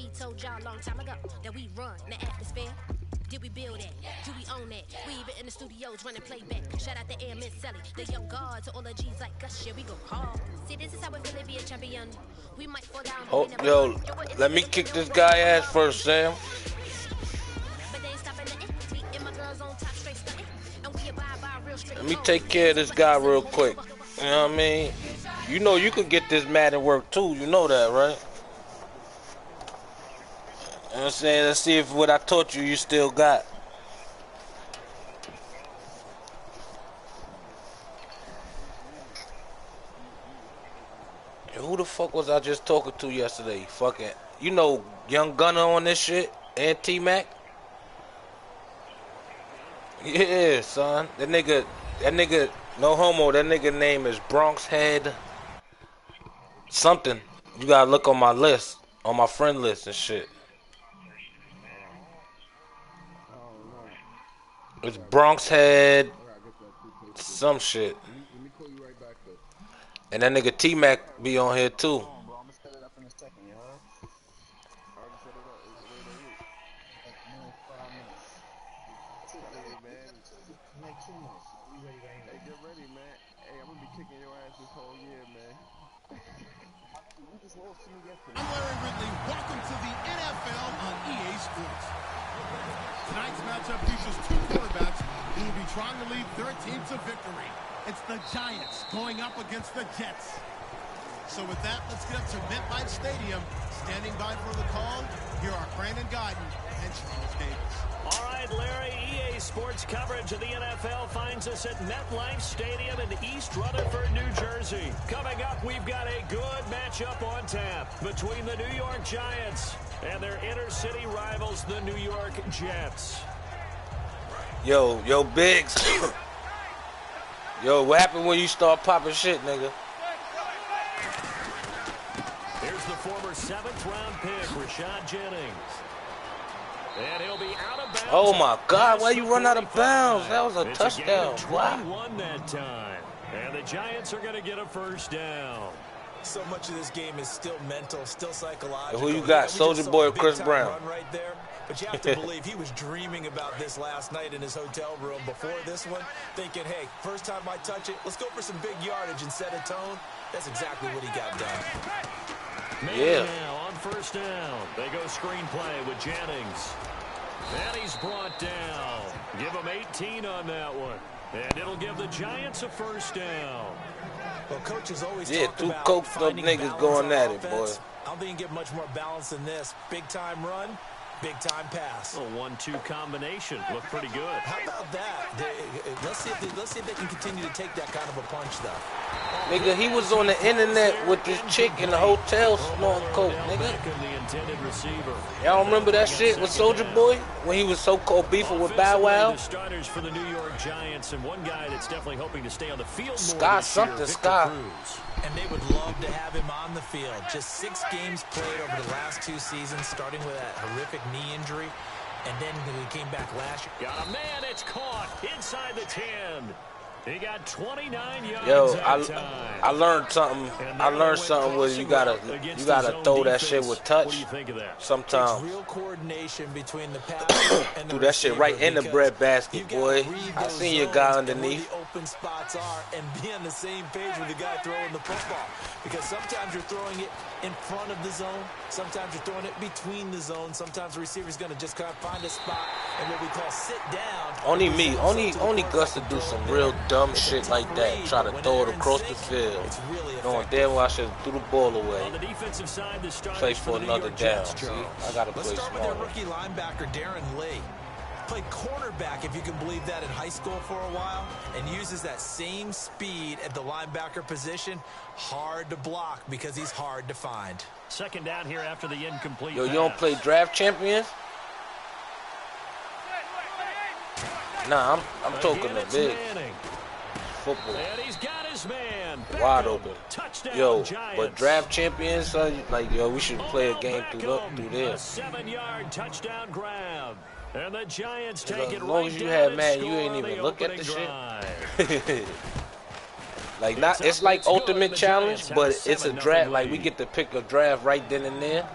B told y'all a long time ago that we run the atmosphere. Did we build it? Do we own it? We even in the studios running playback. Shout out to Air Miss Sally, the young guard to all the G's like us. Yeah, we go hard. See, this is how it feel to be a champion. We might fall down. Oh, yo, let me kick this guy ass first, Sam. Let me take care of this guy real quick. You know what I mean? You know you could get this mad at work too. You know that, right? You know what I'm saying? Let's see if what I taught you still got. Who the fuck was I just talking to yesterday? Fucking, you know, Young Gunner on this shit? And T-Mac? Yeah, son. That nigga, no homo, that nigga name is Bronx Head something. You gotta look on my list, on my friend list and shit. It's Bronx Head some shit. And that nigga T-Mac be on here too. I'm Larry Ridley. Welcome to the NFL on EA Sports. Tonight's matchup features two quarterbacks who will be trying to lead their team to victory. It's the Giants going up against the Jets. So with that, let's get up to MetLife Stadium. Standing by for the call, here are Brandon Guyton and Charles Davis. All right, Larry, EA Sports coverage of the NFL finds us at MetLife Stadium in East Rutherford, New Jersey. Coming up, we've got a good matchup on tap between the New York Giants and their inner-city rivals, the New York Jets. Yo, Biggs. Yo, what happened when you start popping shit, nigga? Here's the former 7th-round pick, Rashad Jennings. And he'll be out of bounds. Oh my God, why you run out of bounds? That was a touchdown. Wow. That time. And the Giants are going to get a first down. So much of this game is still mental, still psychological. Who you got, Soulja Boy or Chris Brown? Right there. But you have to believe he was dreaming about this last night in his hotel room before this one, thinking, hey, first time I touch it, let's go for some big yardage and set a tone. That's exactly what he got done. Yeah. Now on first down, they go screenplay with Jennings. And he's brought down. Give him 18 on that one. And it'll give the Giants a first down. Well, coaches always talk two coked up niggas going at it, boy. I don't think you can get much more balance than this. Big time run, big time pass. A 1-2 combination looked pretty good. How about that? Let's see if they can continue to take that kind of a punch, though. Nigga, he was on the internet with this chick in the hotel snorting coke, nigga. Y'all remember that shit with Soulja Boy when he was so cold beefing with Bow Wow? The starters for the New York Giants, and one guy that's definitely hoping to stay on the field. Scott something, Scott. And they would love to have him on the field. Just 6 games played over the last 2 seasons, starting with that horrific knee injury. And then he came back last year. Got a man, it's caught inside the 10. He got 29 yards. Yo, I learned something. I learned something where you gotta throw that shit with touch. What do you think of that? It's Sometimes. real coordination between the passer and the do that shit right in the bread basket, boy. I seen your guy underneath. Where the open spots are and be on the same page with the guy throwing the football. Because sometimes you're throwing it in front of the zone. Sometimes you're throwing it between the zones. Sometimes the receiver's going to just kind of find a spot and what we call sit down. Only me. Only Gus to do some real dumb shit like that. Try to throw it across the field. Knowing damn well I should have threw the ball away. On the defensive side, the play for another down. See, I got to play smarter. Let's start with their smarter. rookie linebacker, Darren Lee. Played cornerback, if you can believe that, in high school for a while, and uses that same speed at the linebacker position. Hard to block because he's hard to find. Second down here after the incomplete Yo, you don't play draft champions? Nah, I'm talking the big football. And he's got his man. Wide open. Touchdown, yo, Giants. But draft champions, like, yo, we should play a game through there. A 7-yard touchdown grab. And the Giants take it as long as you have, man, you ain't even look at the shit. Like, not, it's like Ultimate Challenge, but it's a draft. Like, we get to pick a draft right then and there.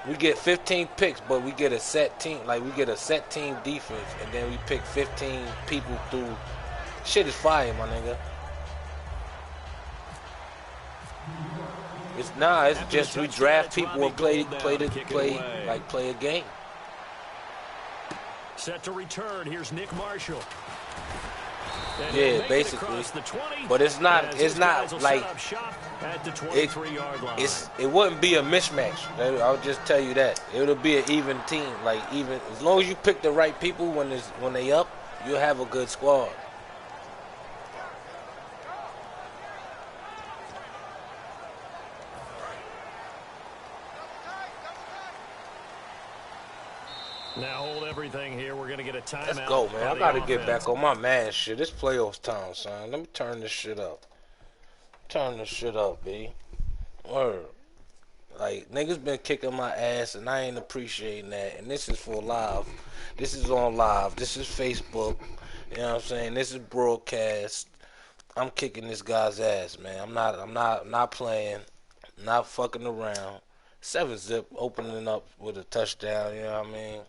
We get 15 picks, but we get a set team. Like, we get a set team defense, and then we pick 15 people through. Shit is fire, my nigga. It's just we draft people and play a game. Set to return. Here's Nick Marshall. Yeah, basically. But it's not like it wouldn't be a mismatch. I'll just tell you that. It'll be an even team. Like, even as long as you pick the right people when they up, you'll have a good squad. Now hold everything here. We're going to get a timeout. Let's go, man. I got to get back on my man shit. It's playoffs time, son. Let me turn this shit up. Turn this shit up, B. Word. Like, niggas been kicking my ass, and I ain't appreciating that. And this is for live. This is on live. This is Facebook. You know what I'm saying? This is broadcast. I'm kicking this guy's ass, man. I'm not playing. I'm not fucking around. 7-zip opening up with a touchdown, you know what I mean?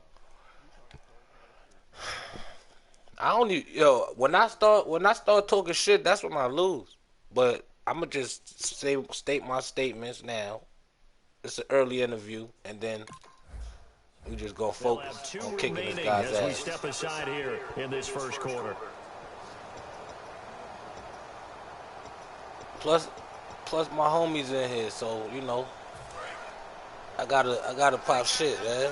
When I start talking shit, that's when I lose. But I'ma just state my statements now. It's an early interview, and then we just gonna focus on kicking this guy's ass. As we step aside here in this first quarter. Plus my homies in here, so you know, I gotta pop shit, man.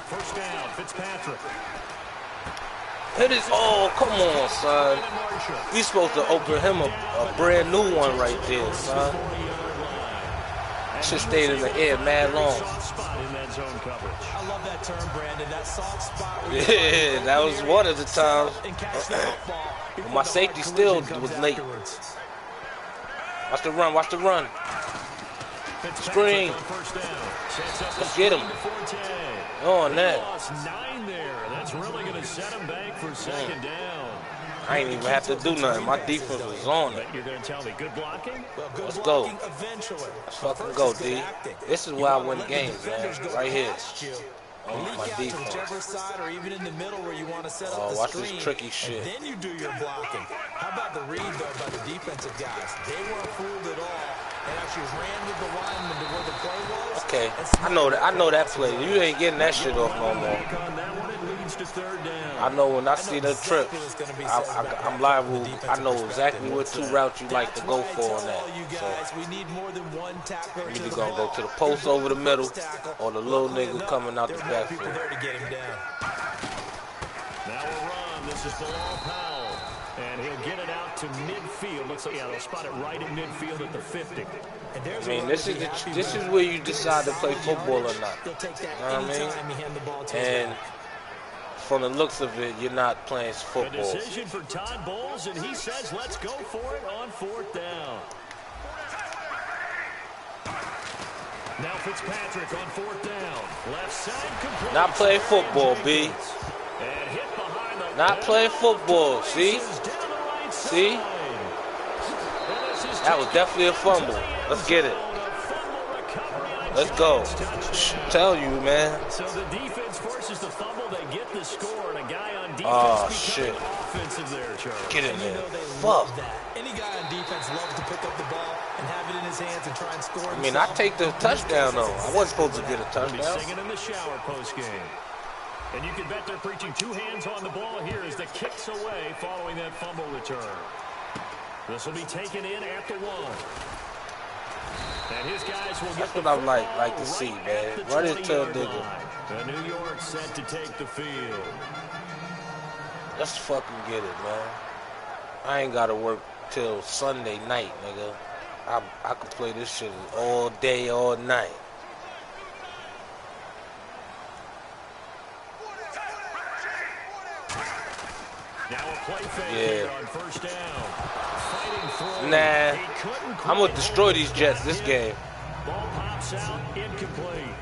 First down, Fitzpatrick. Hit his, oh, come on, son. We supposed to open him a brand new one right there, son. Should stayed in the air mad long. I love that term, Brandon. That soft spot. Yeah, that was one of the times. My safety still was late. Watch the run, watch the run. Screen. Let's get him. On that. That's really going to set him back for second down. I ain't even have to do nothing. My defense was on it. You're going to tell me good blocking? Let's go. Let's fucking go, D. This is where I win games, man. Right here. On my defense. Whichever side or even in the middle where you want to set up the watch screen, this tricky shit. And then you do your blocking. How about the read, though, by the defensive guys? They weren't fooled at all. And actually ran with the lineman to where the play was. Okay, I know that play. You ain't getting that shit off no more. I know when I see the trips, I'm liable. I know exactly what two routes you like to go for on that. So we need more than one tackler. you either gonna go to the post over the middle or the little nigga coming out the backfield. To get him down. Now a run. This is Bilal Powell. And he'll get it out to midfield. Looks like, yeah, they'll spot it right in midfield at the 50. I mean, this is where you decide to play football or not. You know what I mean? And from the looks of it, you're not playing football. A decision for Todd Bowles, and he says, let's go for it on fourth down. Now Fitzpatrick on fourth down. Left side complete. Not playing football, B. And hit behind the not playing football, see? See? That was definitely a fumble. Let's get it. Let's go. Tell you, man. So the defense forces the fumble. They get the score, and a guy on defense shit. Offensive there, Charles. Get in there. Fuck. Any guy on defense loves to pick up the ball and have it in his hands and try and score. I mean, I take the touchdown, though. I wasn't supposed to get a touchdown. Singing in the shower post-game. And you can bet they're preaching two hands on the ball here as the kicks away following that fumble return. This will be taken in at the 1. And his guys will That's get what I like to see, man. Run into a nigga. And New York set to take the field. Let's fucking get it, man. I ain't got to work till Sunday night, nigga. I could play this shit all day, all night. Now a play fake here on first down. Fighting through. Nah, I'm gonna destroy these Jets this game. Ball pops out, incomplete.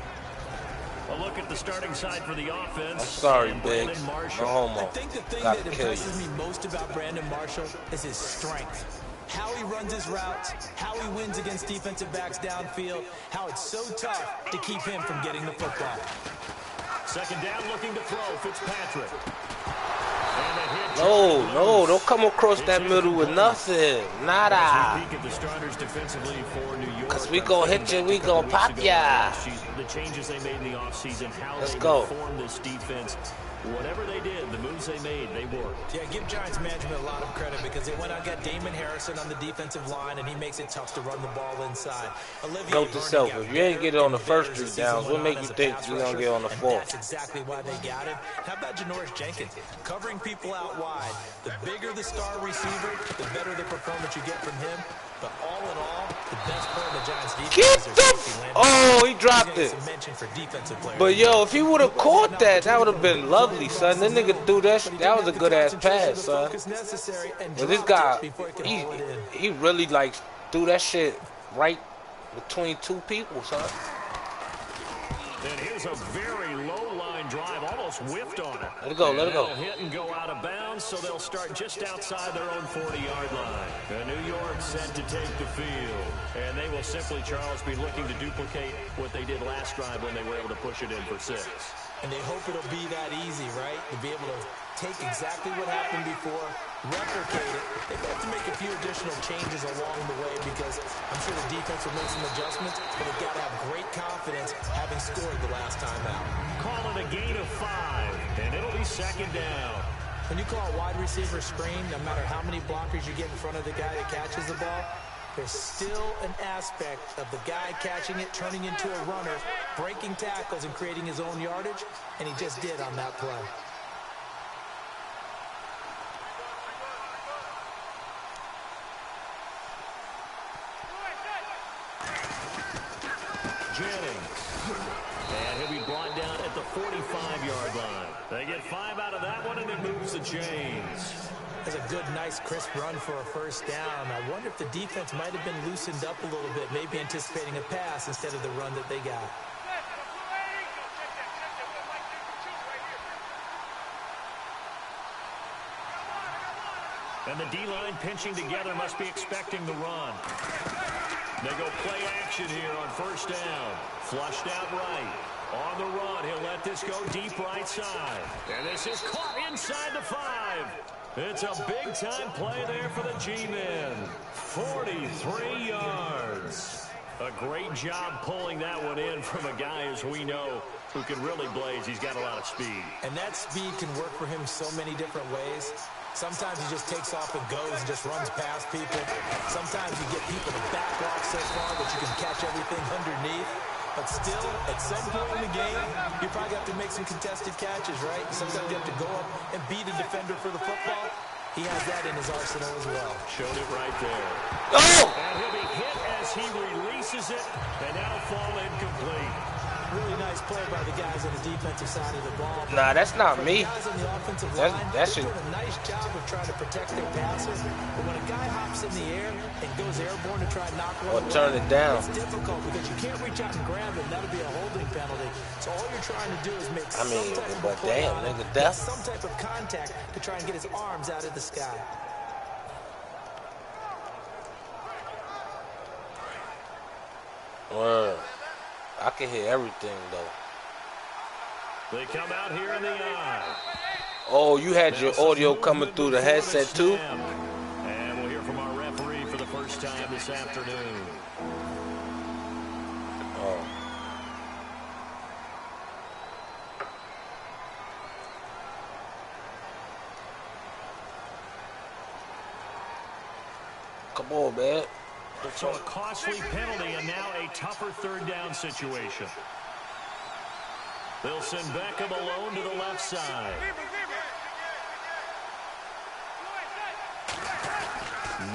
A look at the starting side for the offense. I'm sorry, Biggs. No homo. I think the thing Gotta that kill impresses you. me most about Brandon Marshall is his strength. how he runs his routes, how he wins against defensive backs downfield, how it's so tough to keep him from getting the football. Second down, looking to throw, Fitzpatrick. No, don't come across that middle with nothing. Nada. Because we gon' hit you, we gon' pop ya. The changes they made in the offseason, how Let's they go. reformed this defense. Whatever they did, the moves they made, they worked. Yeah, give Giants management a lot of credit because they went out and got Damon Harrison on the defensive line, and he makes it tough to run the ball inside. Note to self, if you ain't get it on the first 3 downs, what make you think you're going to get on the 4th? That's exactly why they got him. How about Janoris Jenkins? Covering people out wide. The bigger the star receiver, the better the performance you get from him. But all in all, the best player in the Giants defense is their safety, Landon. Oh, he dropped it. Mention for defensive players. But yo, if he would have caught that, that would have been lovely, son. That nigga threw that. That was a good ass pass, son. But this guy, he really like threw that shit right between 2 people, son. And here's a very low line drive, almost whiffed on it. Let it go, let it go. They'll hit and go out of bounds, so they'll start just outside their own 40-yard line. New York set to take the field. And they will simply, Charles, be looking to duplicate what they did last drive when they were able to push it in for 6. And they hope it'll be that easy, right? To be able to take exactly what happened before, replicate it. They have to make a few additional changes along the way because I'm sure the defense will make some adjustments, but they've got to have great confidence having scored the last time out. Call it a gain of 5, and it'll be second down. When you call a wide receiver screen, no matter how many blockers you get in front of the guy that catches the ball, there's still an aspect of the guy catching it, turning into a runner, breaking tackles and creating his own yardage, and he just did on that play. Jennings. And he'll be brought down at the 45-yard line. They get 5 out of that one, and it moves the chains. That's a good, nice, crisp run for a first down. I wonder if the defense might have been loosened up a little bit, maybe anticipating a pass instead of the run that they got. And the D-line pinching together must be expecting the run. They go play action here on first down. Flushed out right. On the run, he'll let this go deep right side. And this is caught inside the 5. It's a big-time play there for the G-men. 43 yards. A great job pulling that one in from a guy, as we know, who can really blaze. He's got a lot of speed. And that speed can work for him so many different ways. Sometimes he just takes off and goes and just runs past people. Sometimes you get people to back off so far that you can catch everything underneath. But still, at some point in the game, you probably have to make some contested catches, right? Sometimes you have to go up and beat a defender for the football. He has that in his arsenal as well. Showed it right there. Oh! And he'll be hit as he releases it, and that'll fall incomplete. Really nice play by the guys on the defensive side of the ball. Nah, that's not me. Guys on the offensive line, That they're should. doing a nice job of trying to protect their passer. But when a guy hops in the air and goes airborne to try and knock one Or away, turn it down. it's difficult because you can't reach out and grab him. That'll be a holding penalty. So all you're trying to do is make some type of a play damn, on him, nigga, get death. some type of contact to try and get his arms out of the sky. Word. I can hear everything though. They come out here in the eye. Oh, you had your audio coming through the headset too? And we'll hear from our referee for the first time this afternoon. Oh. Come on, man. So a costly penalty and now a tougher third down situation. They'll send Beckham alone to the left side.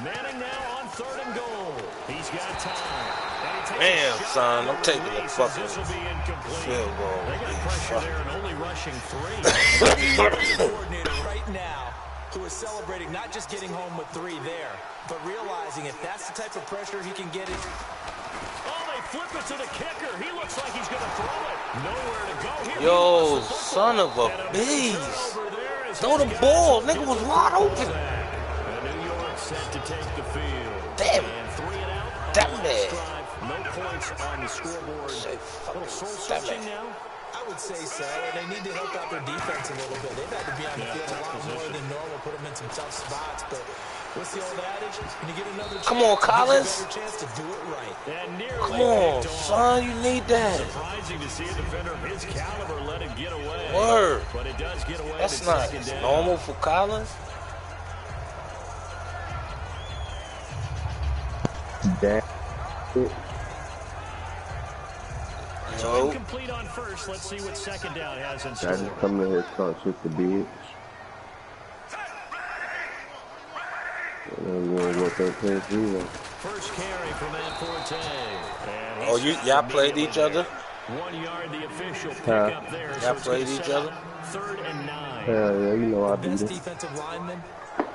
Manning now on 3rd and goal. He's got time. Man, son, I'm taking the fucking This will be incomplete. field goal. They got pressure there and only rushing 3. Coordinator right now who is celebrating not just getting home with 3 there, but realizing if that's the type of pressure he can get it. Oh, they flip it to the kicker. He looks like he's going to throw it. Nowhere to go here. Yo, son of a beast. Throw the ball. Nigga was wide open. And New York set to take the field. No points on the scoreboard. Little soul searching now. I would say so, and they need to help out their defense a little bit. They've had to be on the field a lot more than normal, put them in some tough spots. But what's the old adage? When you get another chance, come on, Collins. a better chance to do it right. Come on, son, you need that. Surprising to see a defender of his caliber let it get away. Word. But it does get away. That's not normal for Collins. Damn. Yo. Complete on first. Let's see what second down has in I store. just come in here talk shit to bitch. First carry from Matt Forte. Oh, y'all played each other? 1 yard, the official pickup there. Y'all played each other? 3rd and 9. Hell yeah, you know I beat Best it. defensive linemen,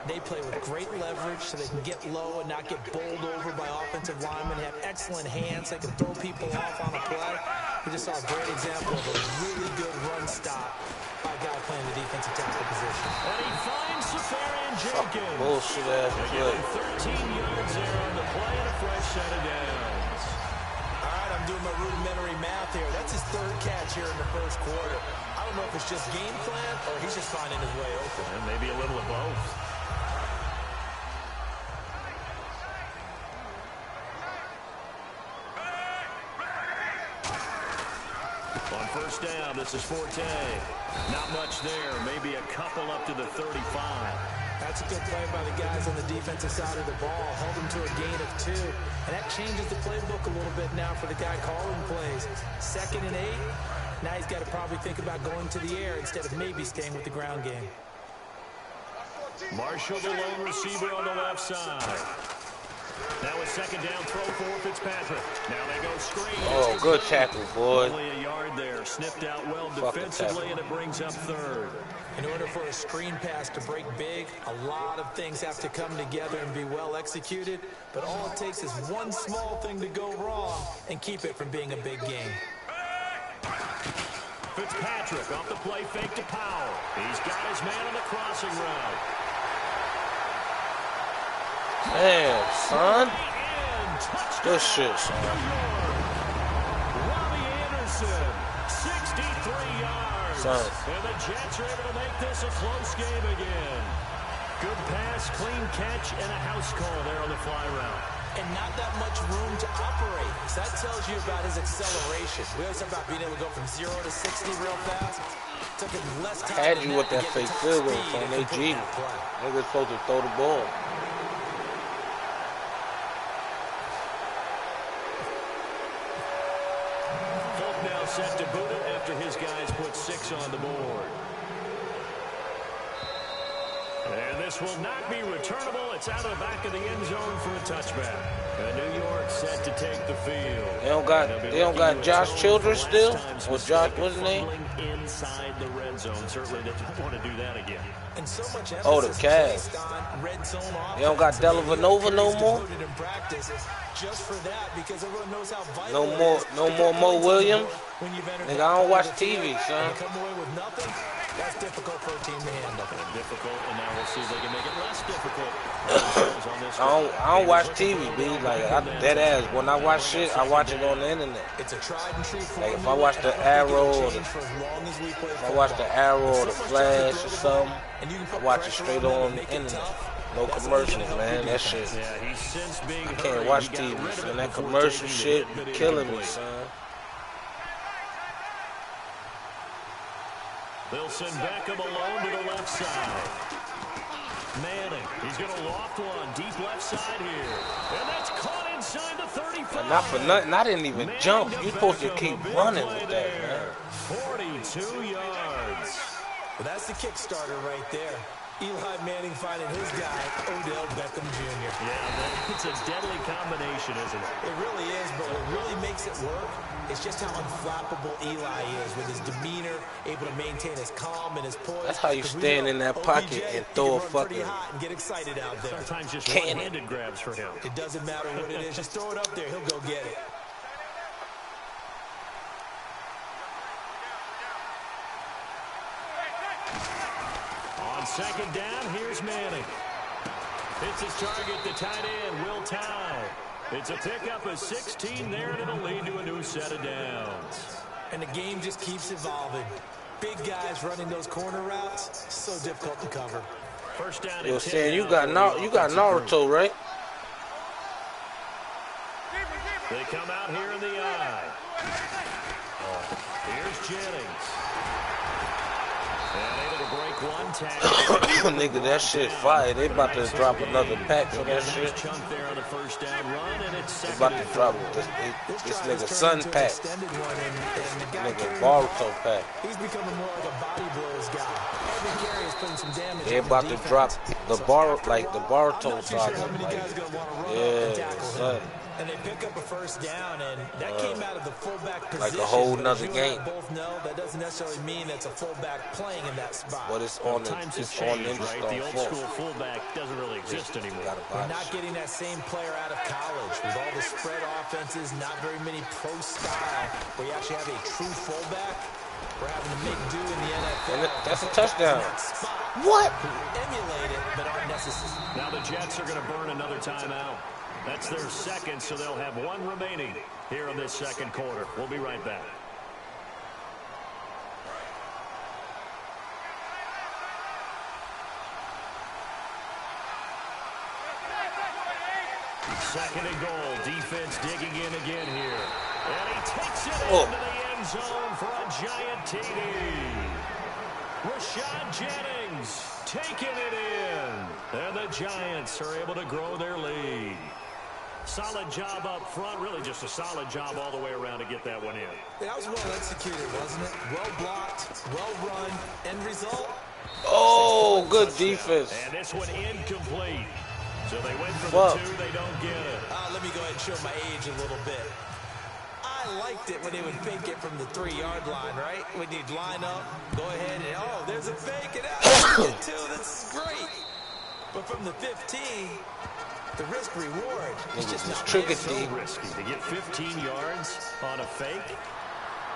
they play with great leverage so they can get low and not get bowled over by offensive linemen. Have excellent hands. They can throw people off on a play. We just saw a great example of a really good run stop by a guy playing the defensive tackle position. And he finds Safarian Jenkins. Bullshit ass play. 13 yards there on the play and a fresh set of downs. All right, I'm doing my rudimentary math here. That's his 3rd catch here in the first quarter. I don't know if it's just game plan or he's just finding his way open. And maybe a little of both. On first down, this is Forte. Not much there. Maybe a couple up to the 35. That's a good play by the guys on the defensive side of the ball. Held them to a gain of 2. And that changes the playbook a little bit now for the guy calling plays. 2nd and 8. Now he's got to probably think about going to the air instead of maybe staying with the ground game. Marshall, the lone receiver on the left side. Now a 2nd down throw for Fitzpatrick. Now they go screen. Oh, good tackle, boy. Only a yard there. Sniffed out well defensively, and it brings up 3rd. In order for a screen pass to break big, a lot of things have to come together and be well executed. But all it takes is one small thing to go wrong and keep it from being a big game. Fitzpatrick off the play fake to Powell. He's got his man on the crossing route. Damn, son. Good shit, son. Robbie Anderson, 63 yards. Son. And the Jets are able to make this a close game again. Good pass, clean catch, and a house call there on the fly route. And not that much room to operate. So that tells you about his acceleration. We always talk about being able to go from 0 to 60 real fast. Took him less time. Had you with that fake field goal from they G. Niggas supposed to throw the ball. Folk now set to boot it after his guys put 6 on the board. And this will not be returnable. It's out of the back of the end zone for a touchback. And New York set to take the field. They don't got Josh Childress still? Or Josh, what's his name? Inside the red zone. Certainly they don't want to do that again. And so much Oh, the Cavs. Red zone offense. They don't got Dellavedova no more? In practice just for that, because everyone knows how vital No more Mo Williams? when you've entered Nigga, that I don't watch part of the TV, field son. and come away with nothing. That's difficult for a team to handle. Difficult, and now we'll see if they can make it less difficult. I don't watch TV, B. Like, dead ass. When I watch shit, I watch it on the internet. It's a tried and true Like, if I watch the Arrow or the, Flash or something, I watch it straight on the internet. No commercials, man. That shit. Yeah, he's since being I can't watch TV, son. That commercial shit be killing me, son. They'll send Beckham alone to the left side. Manning, he's going to loft one deep left side here. And that's caught inside the 35. Not for nothing. I didn't even jump. You're supposed to keep running with that, man. 42 yards. Well, that's the Kickstarter right there. Eli Manning finding his guy, Odell Beckham Jr. Yeah, it's a deadly combination, isn't it? It really is, but what really makes it work is just how unflappable Eli is with his demeanor, able to maintain his calm and his poise. That's how you stand in that pocket and throw a fucking and get excited out there. Sometimes just cannon. one-handed grabs for him. It doesn't matter what it is. Just throw it up there. He'll go get it. On second down, here's Manning. Hits his target, the tight end, Will Tye. It's a pickup of 16 there, and it'll lead to a new set of downs. And the game just keeps evolving. Big guys running those corner routes, so difficult to cover. First down. Yo, Sam, you got Naruto, right? They come out here in the eye. Here's Jennings. And able to break one tackle. Nigga, that shit fire. They about to drop another pack for that shit. Chunk there on the first down run, and it's They about to drop this nigga Sun pack. Nigga Boruto pack. He's becoming more like a body blows guy. Every carry is putting some damage. They about to drop the Boruto saga. Like, yeah, son. And they pick up a first down, and that came out of the fullback position. Like a whole nother game. Both know that doesn't necessarily mean that's a fullback playing in that spot. But it's on the Times have it's on changed, the right? The old school fullback doesn't really exist anymore. We're not getting that same player out of college with all the spread offenses, not very many pro style, where you actually have a true fullback. We're having to make do in the NFL. And that's a touchdown. What? Emulate it, but aren't necessary. Now the Jets are going to burn another timeout. That's their second, so they'll have one remaining here in this second quarter. We'll be right back. Second and goal. Defense digging in again here. And he takes it into the end zone for a giant TD. Rashad Jennings taking it in. And the Giants are able to grow their lead. Solid job up front. Really just a solid job all the way around to get that one in. That was well executed, wasn't it? Well blocked, well run. End result? Oh, good defense. And this one incomplete. So they went for the two. They don't get it. Let me go ahead and show my age a little bit. I liked it when they would fake it from the 3-yard line, right? When you'd line up, go ahead and, there's a fake. And out. Two, this is great. But from the 15... the risk reward is just not so risky to get 15 yards on a fake.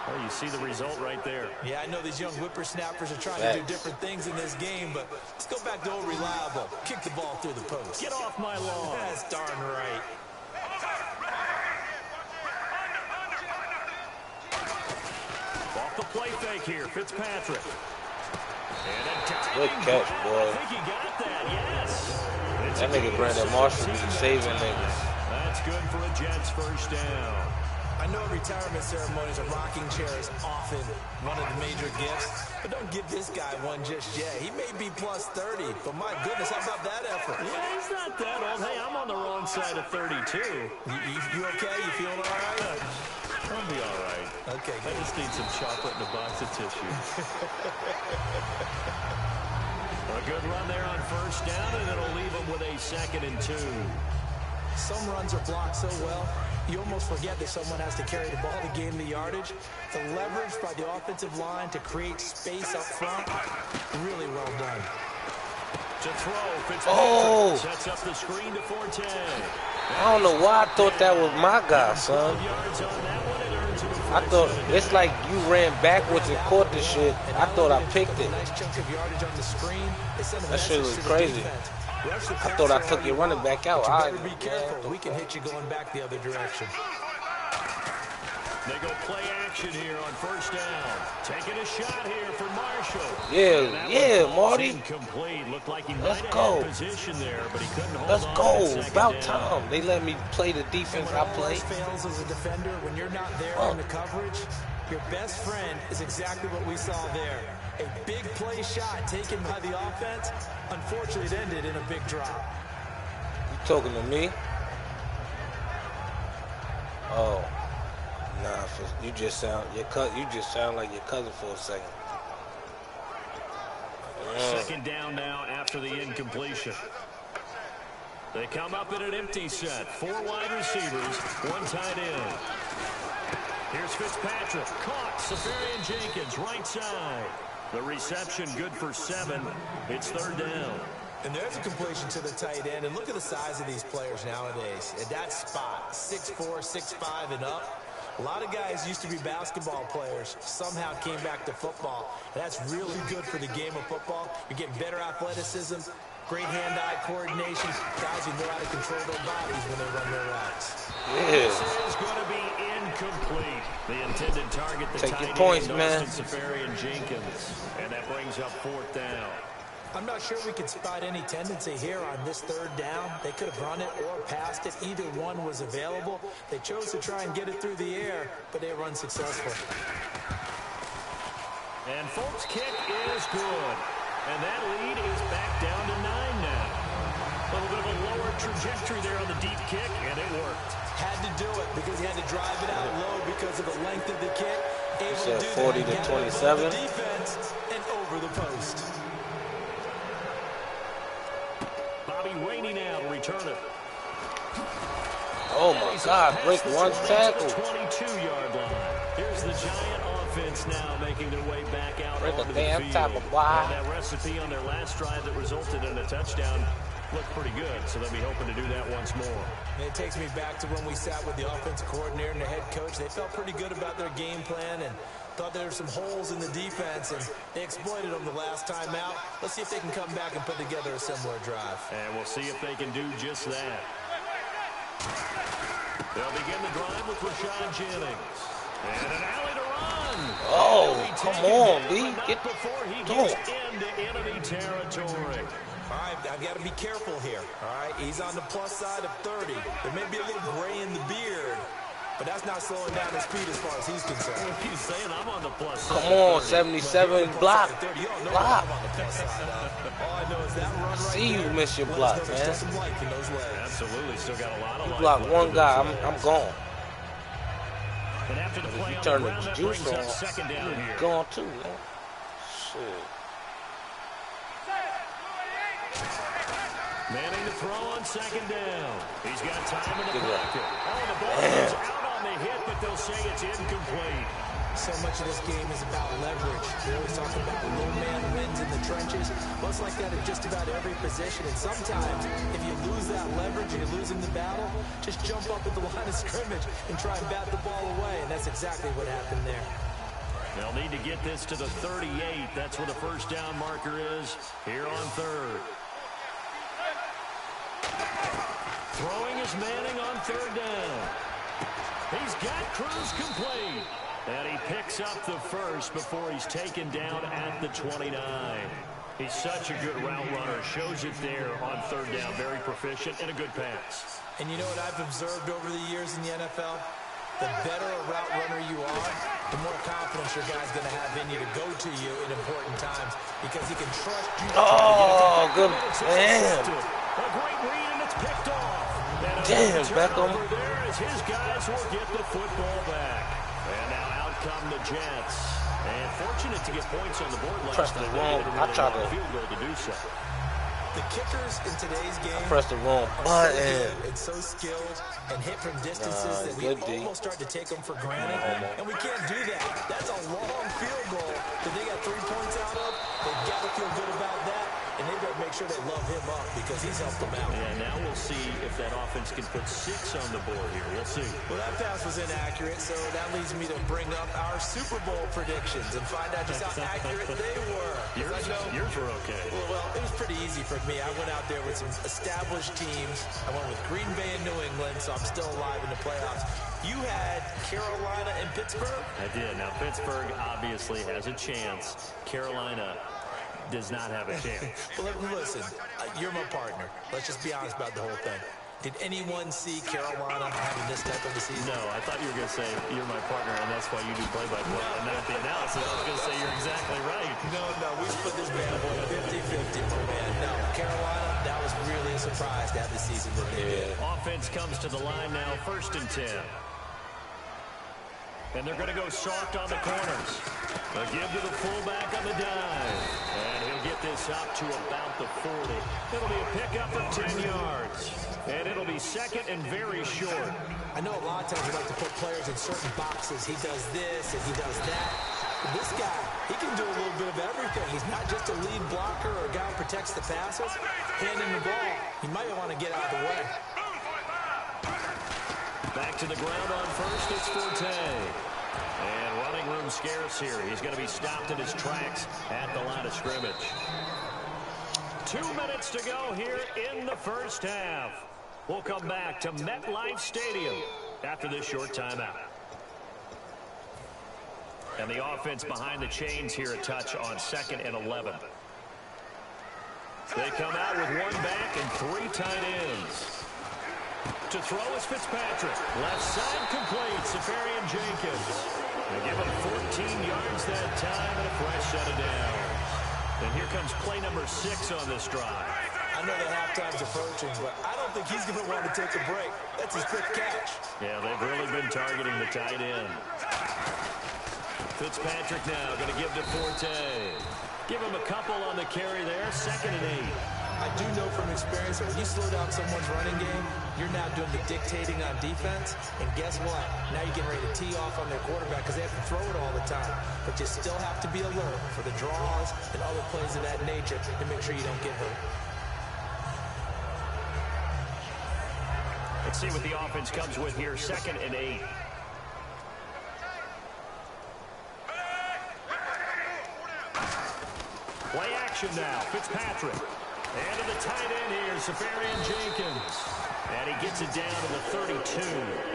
Well, you see the result right there. Yeah, I know these young whippersnappers are trying to do different things in this game, but let's go back to old reliable. Kick the ball through the post. Get off my lawn. That's darn right. Off the play fake here, Fitzpatrick. Good catch, boy. I think he got that, yes. That nigga Brandon Marshall be saving niggas. That's good for a Jets first down. I know at retirement ceremonies, a rocking chair is often one of the major gifts, but don't give this guy one just yet. He may be plus 30, but my goodness, how about that effort? Yeah, he's not that old. Hey, I'm on the wrong side of 32. You okay? You feeling all right? I'll be all right. Okay, I just need some chocolate and a box of tissue. A good run there on first down, and it'll leave them with a 2nd and 2. Some runs are blocked so well, you almost forget that someone has to carry the ball to gain the yardage. The leverage by the offensive line to create space up front, really well done. To throw, Fitzpatrick sets up the screen to Forte. I don't know why I thought that was my guy, son. I thought it's like you ran backwards and caught the shit. I thought I picked it. That shit was crazy. I thought I took your running back out. Better be careful. We can hit you going back the other direction. They go play action here on first down. Taking a shot here for Marshall. Yeah, Marty. Incomplete. Looked like he Let's go. Position there, but he couldn't hold Let's on go. About time. They let me play the defense I play. Fails as a defender when you're not there in the coverage. Your best friend is exactly what we saw there. A big play shot taken by the offense. Unfortunately, it ended in a big drop. You talking to me? Oh. Nah, you just sound like your cousin for a second. Second down now after the incompletion. They come up in an empty set. 4 wide receivers, 1 tight end. Here's Fitzpatrick. Caught. Safarian Jenkins, right side. The reception good for 7. It's 3rd down. And there's a completion to the tight end. And look at the size of these players nowadays. At that spot, 6'4", 6'5", and up. A lot of guys used to be basketball players, somehow came back to football. And that's really good for the game of football. You're getting better athleticism, great hand-eye coordination, guys who know how to control their bodies when they run their routes. Yeah. This is going to be incomplete. The intended target, the Take your points, man. Jenkins. And that brings up 4th down. I'm not sure we could spot any tendency here on this 3rd down. They could have run it or passed it. Either one was available. They chose to try and get it through the air, but they were unsuccessful. And Folk's kick is good. And that lead is back down to 9 now. A little bit of a lower trajectory there on the deep kick, and it worked. Had to do it because he had to drive it out low because of the length of the kick. Able to do 40 that, to 27. The defense and over the post. Bobby Rainey now to return it. Oh my God! Break one tackle. 22-yard line. Here's the Giant offense now making their way back out Break onto a the damn field. tackle, boy. And that recipe on their last drive that resulted in a touchdown looked pretty good, so they'll be hoping to do that once more. And it takes me back to when we sat with the offensive coordinator and the head coach. They felt pretty good about their game plan and thought there were some holes in the defense, and they exploited them the last time out. Let's see if they can come back and put together a similar drive. And we'll see if they can do just that. They'll begin the drive with Rashad Jennings. And an alley to run. Oh, come on, B. Get before he gets into enemy territory. All right, I've got to be careful here. All right, he's on the plus side of 30. There may be a little gray in the beard, but that's not slowing down his speed as far as he's concerned. He's saying I'm on the plus side. Come on, 77 block. Block. All I know is that run right See you there. miss your block, There's man. still some life in those legs. Absolutely, still got a lot of You life block left one in guy, those I'm legs. gone. And after the play You on turn the ground, the that juice brings up on, 2nd down here. gone too, man. Shit. Manning to throw on 2nd down. He's got time in the Good luck. pocket. Oh, the ball is out on the hit, but they'll say it's incomplete. So much of this game is about leverage. We always talk about low man wins in the trenches. Well, it's like that in just about every position. And sometimes, if you lose that leverage and you're losing the battle, just jump up at the line of scrimmage and try and bat the ball away. And that's exactly what happened there. They'll need to get this to the 38. That's where the 1st down marker is here on 3rd. Throwing is Manning on 3rd down. He's got Cruz complete. And he picks up the first before he's taken down at the 29. He's such a good route runner. Shows it there on 3rd down. Very proficient and a good pass. And you know what I've observed over the years in the NFL? The better a route runner you are, the more confidence your guy's going to have in you to go to you in important times because he can trust you. Oh, good. Damn. A great read, and it's picked off. Damn, Beckham. There as his guys will get the football back. And now out come the Jets. And fortunate to get points on the board last Pressed the night. wrong. I tried to. Field goal to do so. The kickers in today's game Pressed the wrong button. it's so skilled and hit from distances that we almost start to take them for granted. And we can't do that. That's a long field goal that they got 3 points out of. They've got to feel good about that. And they better make sure they love him up because he's helped them out. Yeah, now we'll see if that offense can put 6 on the board here. We'll see. Well, that pass was inaccurate, so that leads me to bring up our Super Bowl predictions and find out just how accurate they were. Yours were okay. Well, it was pretty easy for me. I went out there with some established teams. I went with Green Bay and New England, so I'm still alive in the playoffs. You had Carolina and Pittsburgh? I did. Now, Pittsburgh obviously has a chance. Carolina does not have a chance. Well, listen, you're my partner. Let's just be honest about the whole thing. Did anyone see Carolina having this type of a season? No, I thought you were going to say you're my partner, and that's why you do play-by-play and not the analysis. I was going to say you're exactly right. No, we split this bad boy 50-50, my man. No, Carolina, that was really a surprise to have the season that they did. Offense comes to the line now, 1st and 10. And they're going to go soft on the corners. A give to the fullback on the dive. And he'll get this up to about the 40. It'll be a pickup of 10 yards. And it'll be 2nd and very short. I know a lot of times we like to put players in certain boxes. He does this and he does that. But this guy, he can do a little bit of everything. He's not just a lead blocker or a guy who protects the passes. Handing the ball, he might want to get out of the way. Back to the ground on 1st, it's Forte. And running room scarce here. He's going to be stopped in his tracks at the line of scrimmage. 2 minutes to go here in the 1st half. We'll come back to MetLife Stadium after this short timeout. And the offense behind the chains here a touch on 2nd and 11. They come out with one back and 3 tight ends. To throw is Fitzpatrick. Left side complete. Safarian Jenkins. They give him 14 yards that time and a fresh set of downs. And here comes play number 6 on this drive. I know that halftime's approaching, but I don't think he's going to want to take a break. That's his quick catch. Yeah, they've really been targeting the tight end. Fitzpatrick now going to give to Forte. Give him a couple on the carry there. 2nd and 8. I do know from experience that when you slow down someone's running game, you're now doing the dictating on defense. And guess what? Now you're getting ready to tee off on their quarterback because they have to throw it all the time. But you still have to be alert for the draws and other plays of that nature to make sure you don't get hurt. Let's see what the offense comes with here. 2nd and 8. Play action now. Fitzpatrick. And to the tight end here, Safarian Jenkins. And he gets it down to the 32.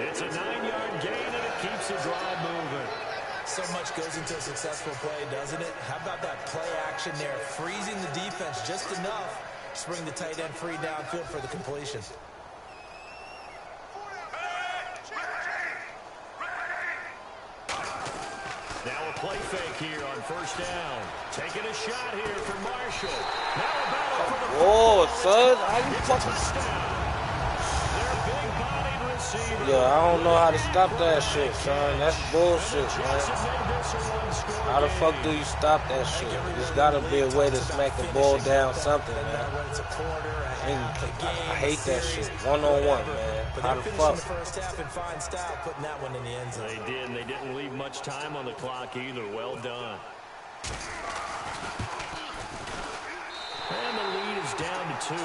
It's a 9-yard gain, and it keeps the drive moving. So much goes into a successful play, doesn't it? How about that play action there? Freezing the defense just enough to bring the tight end free downfield for the completion. Now a play fake here on 1st down. Taking a shot here for Marshall. Now a battle for the Oh, son, how you fucking... Their big-bodied receiver. Yeah, I don't know how to stop that shit, son. That's bullshit, man. How the fuck do you stop that shit? There's gotta be a way to smack the ball down, something, man. I hate that shit. One-on-one, man. How the fuck? First half in fine style, putting that one in the end zone. They did, and they didn't leave much time on the clock either. Well done. And the lead is down to 2.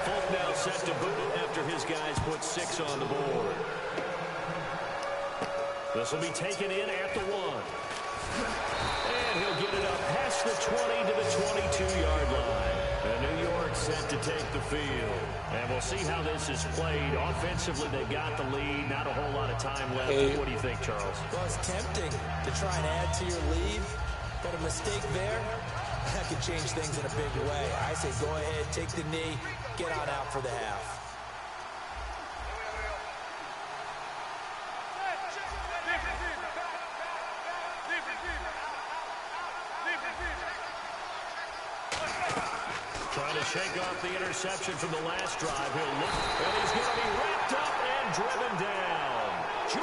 Folk now set to boot after his guys put 6 on the board. This will be taken in at the 1. And he'll get it up past the 20 to the 22-yard line. And New York set to take the field. And we'll see how this is played. Offensively, they've got the lead. Not a whole lot of time left. What do you think, Charles? Well, it's tempting to try and add to your lead, but a mistake there, that could change things in a big way. I say go ahead, take the knee, get on out for the half. Trying to shake off the interception from the last drive. He'll look, and he's going to be wrapped up and driven down.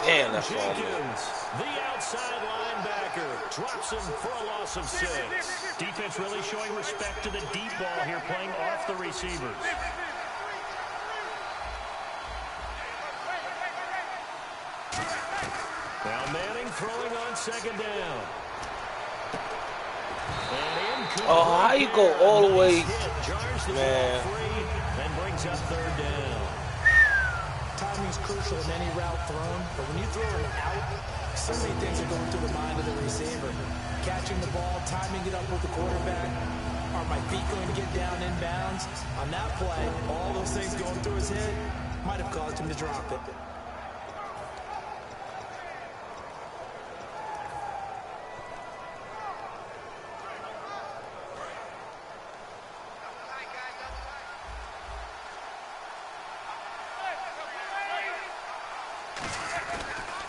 Damn, that's Jenkins, the outside linebacker, drops him for a loss of 6. Defense really showing respect to the deep ball here, playing off the receivers. Now Manning throwing on 2nd down. Oh, how you go all the way, man? And brings up 3rd down. Timing's crucial in any route thrown, but when you throw an out, so many things are going through the mind of the receiver. Catching the ball, timing it up with the quarterback. Are my feet going to get down inbounds? On that play, all those things going through his head might have caused him to drop it.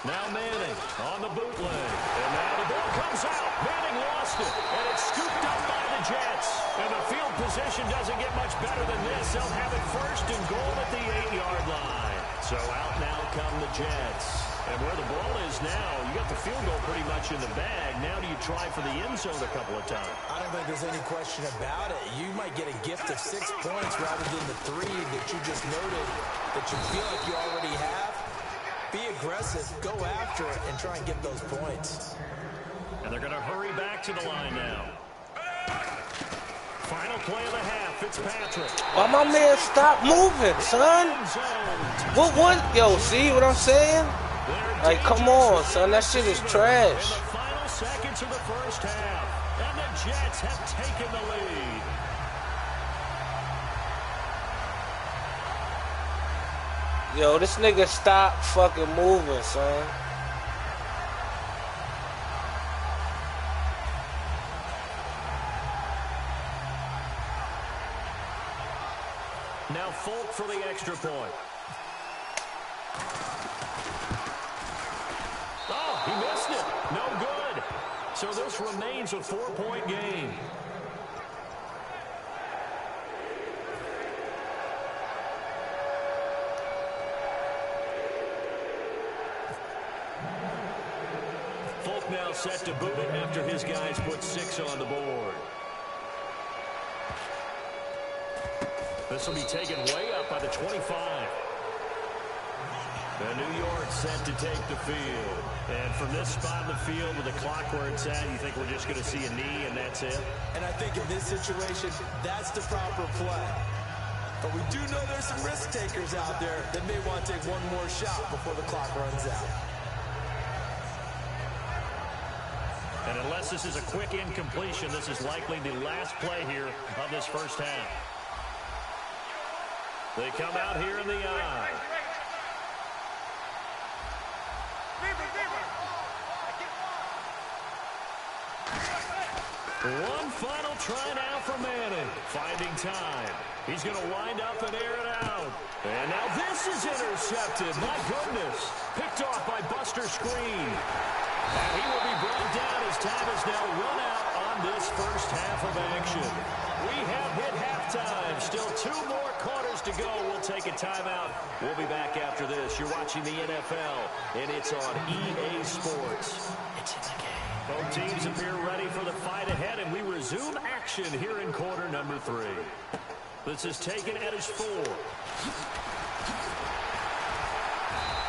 Now Manning on the bootleg. And now the ball comes out. Manning lost it. And it's scooped up by the Jets. And the field position doesn't get much better than this. They'll have it 1st and goal at the 8-yard line. So out now come the Jets. And where the ball is now, you got the field goal pretty much in the bag. Now do you try for the end zone a couple of times? I don't think there's any question about it. You might get a gift of 6 points rather than the 3 that you just noted that you feel like you already have. Be aggressive, go after it, and try and get those points. And they're going to hurry back to the line now. Final play of the half, Fitzpatrick. Why my man stop moving, son? What? Yo, see what I'm saying? Like, come on, son. That shit is trash. In the final seconds of the first half, and the Jets have taken the lead. Yo, this nigga stop fucking moving, son. Now Folk for the extra point. Oh, he missed it. No good. So this remains a 4-point game. Folk now set to boot it after his guys put 6 on the board. This will be taken way up by the 25. And New York set to take the field. And from this spot in the field with the clock where it's at, you think we're just going to see a knee and that's it? And I think in this situation, that's the proper play. But we do know there's some risk takers out there that may want to take one more shot before the clock runs out. And unless this is a quick incompletion, this is likely the last play here of this first half. They come out here in the eye. One final try now for Manning. Finding time. He's going to wind up and air it out. And now this is intercepted. My goodness. Picked off by Buster Screen. And he will be brought down as time is now run out on this first half of action. We have hit halftime. Still 2 more quarters to go. We'll take a timeout. We'll be back after this. You're watching the NFL, and it's on EA Sports. It's in the game. Both teams appear ready for the fight ahead, and we resume action here in quarter number 3. This is taken at his 4.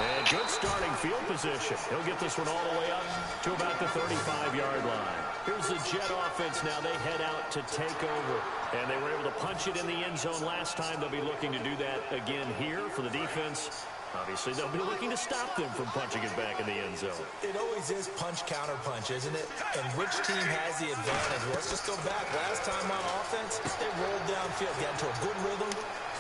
And good starting field position. He'll get this one all the way up to about the 35-yard line. Here's the Jet offense now. They head out to take over. And they were able to punch it in the end zone last time. They'll be looking to do that again here for the defense. Obviously, they'll be looking to stop them from punching it back in the end zone. It always is punch-counter-punch, isn't it? And which team has the advantage? Let's just go back. Last time on offense, they rolled downfield, got into a good rhythm.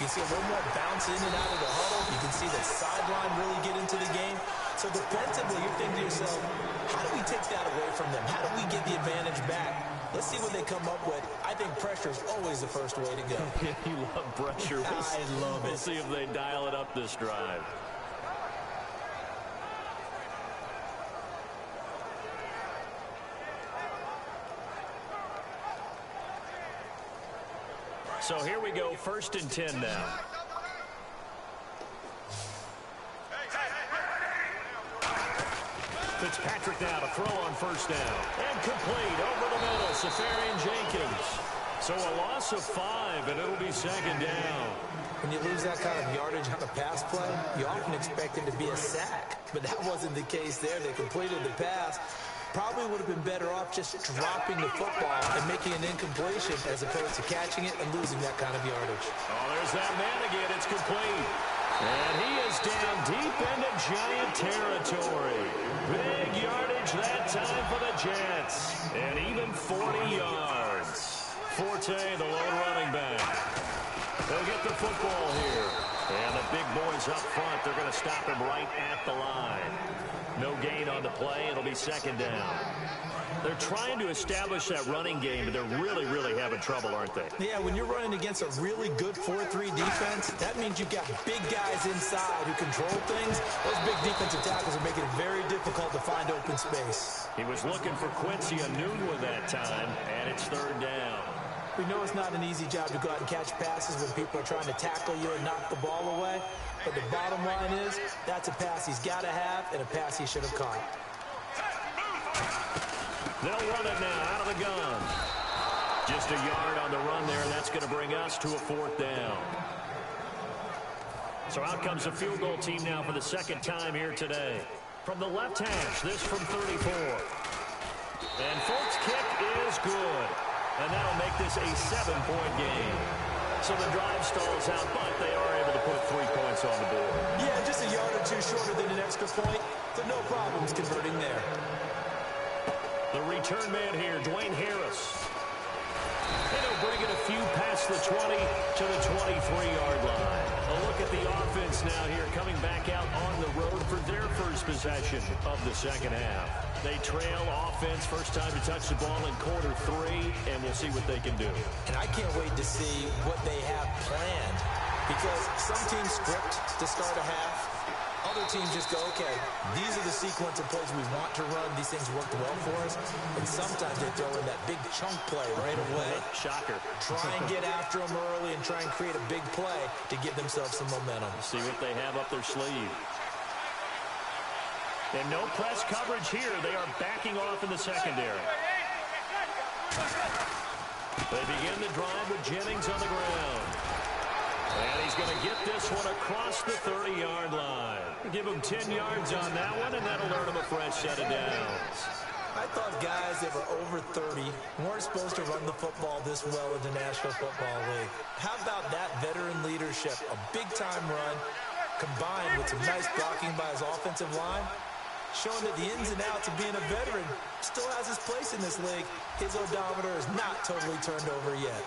You can see a little more bounce in and out of the huddle. You can see the sideline really get into the game. So defensively, you're thinking to yourself, how do we take that away from them? How do we get the advantage back? Let's see what they come up with. I think pressure is always the first way to go. You love pressure. I love it. We'll see if they dial it up this drive. So here we go, 1st and 10 now. Fitzpatrick now to throw on 1st down. And complete over the middle, Safarian Jenkins. So a loss of 5, and it'll be 2nd down. When you lose that kind of yardage on a pass play, you often expect it to be a sack. But that wasn't the case there. They completed the pass. Probably would have been better off just dropping the football and making an incompletion as opposed to catching it and losing that kind of yardage. Oh, there's that man again. It's complete. And he is down deep into Giant territory. Big yardage that time for the Jets. And even 40 yards. Forte, the lone running back. They'll get the football here. And the big boys up front, they're going to stop him right at the line. No gain on the play. It'll be 2nd down. They're trying to establish that running game, but they're really, really having trouble, aren't they? Yeah, when you're running against a really good 4-3 defense, that means you've got big guys inside who control things. Those big defensive tackles are making it very difficult to find open space. He was looking for Quincy Enunwa that time, and it's 3rd down. We know it's not an easy job to go out and catch passes when people are trying to tackle you and knock the ball away. But the bottom line is, that's a pass he's got to have and a pass he should have caught. They'll run it now out of the gun. Just a yard on the run there. That's going to bring us to a 4th down. So out comes the field goal team now for the 2nd time here today. From the left hash, this from 34. And Folk's kick is good. And that'll make this a 7-point game. So the drive stalls out, but they are able to put 3 points on the board. Yeah, just a yard or two shorter than an extra point, but no problems converting there. The return man here, Dwayne Harris. And he'll bring it a few past the 20 to the 23-yard line. A look at the offense now here, coming back out on the road for their first possession of the second half. They trail offense, first time to touch the ball in quarter 3, and we'll see what they can do. And I can't wait to see what they have planned, because some teams script to start a half. Other teams just go, okay, these are the sequence of plays we want to run. These things worked well for us. And sometimes they throw in that big chunk play right away. Shocker. Try and get after them early and try and create a big play to give themselves some momentum. See what they have up their sleeve. And no press coverage here. They are backing off in the secondary. They begin the drive with Jennings on the ground. And he's going to get this one across the 30-yard line. Give him 10 yards on that one, and that'll earn him a fresh set of downs. I thought guys that were over 30 weren't supposed to run the football this well in the National Football League. How about that veteran leadership? A big-time run combined with some nice blocking by his offensive line, showing that the ins and outs of being a veteran still has his place in this league. His odometer is not totally turned over yet.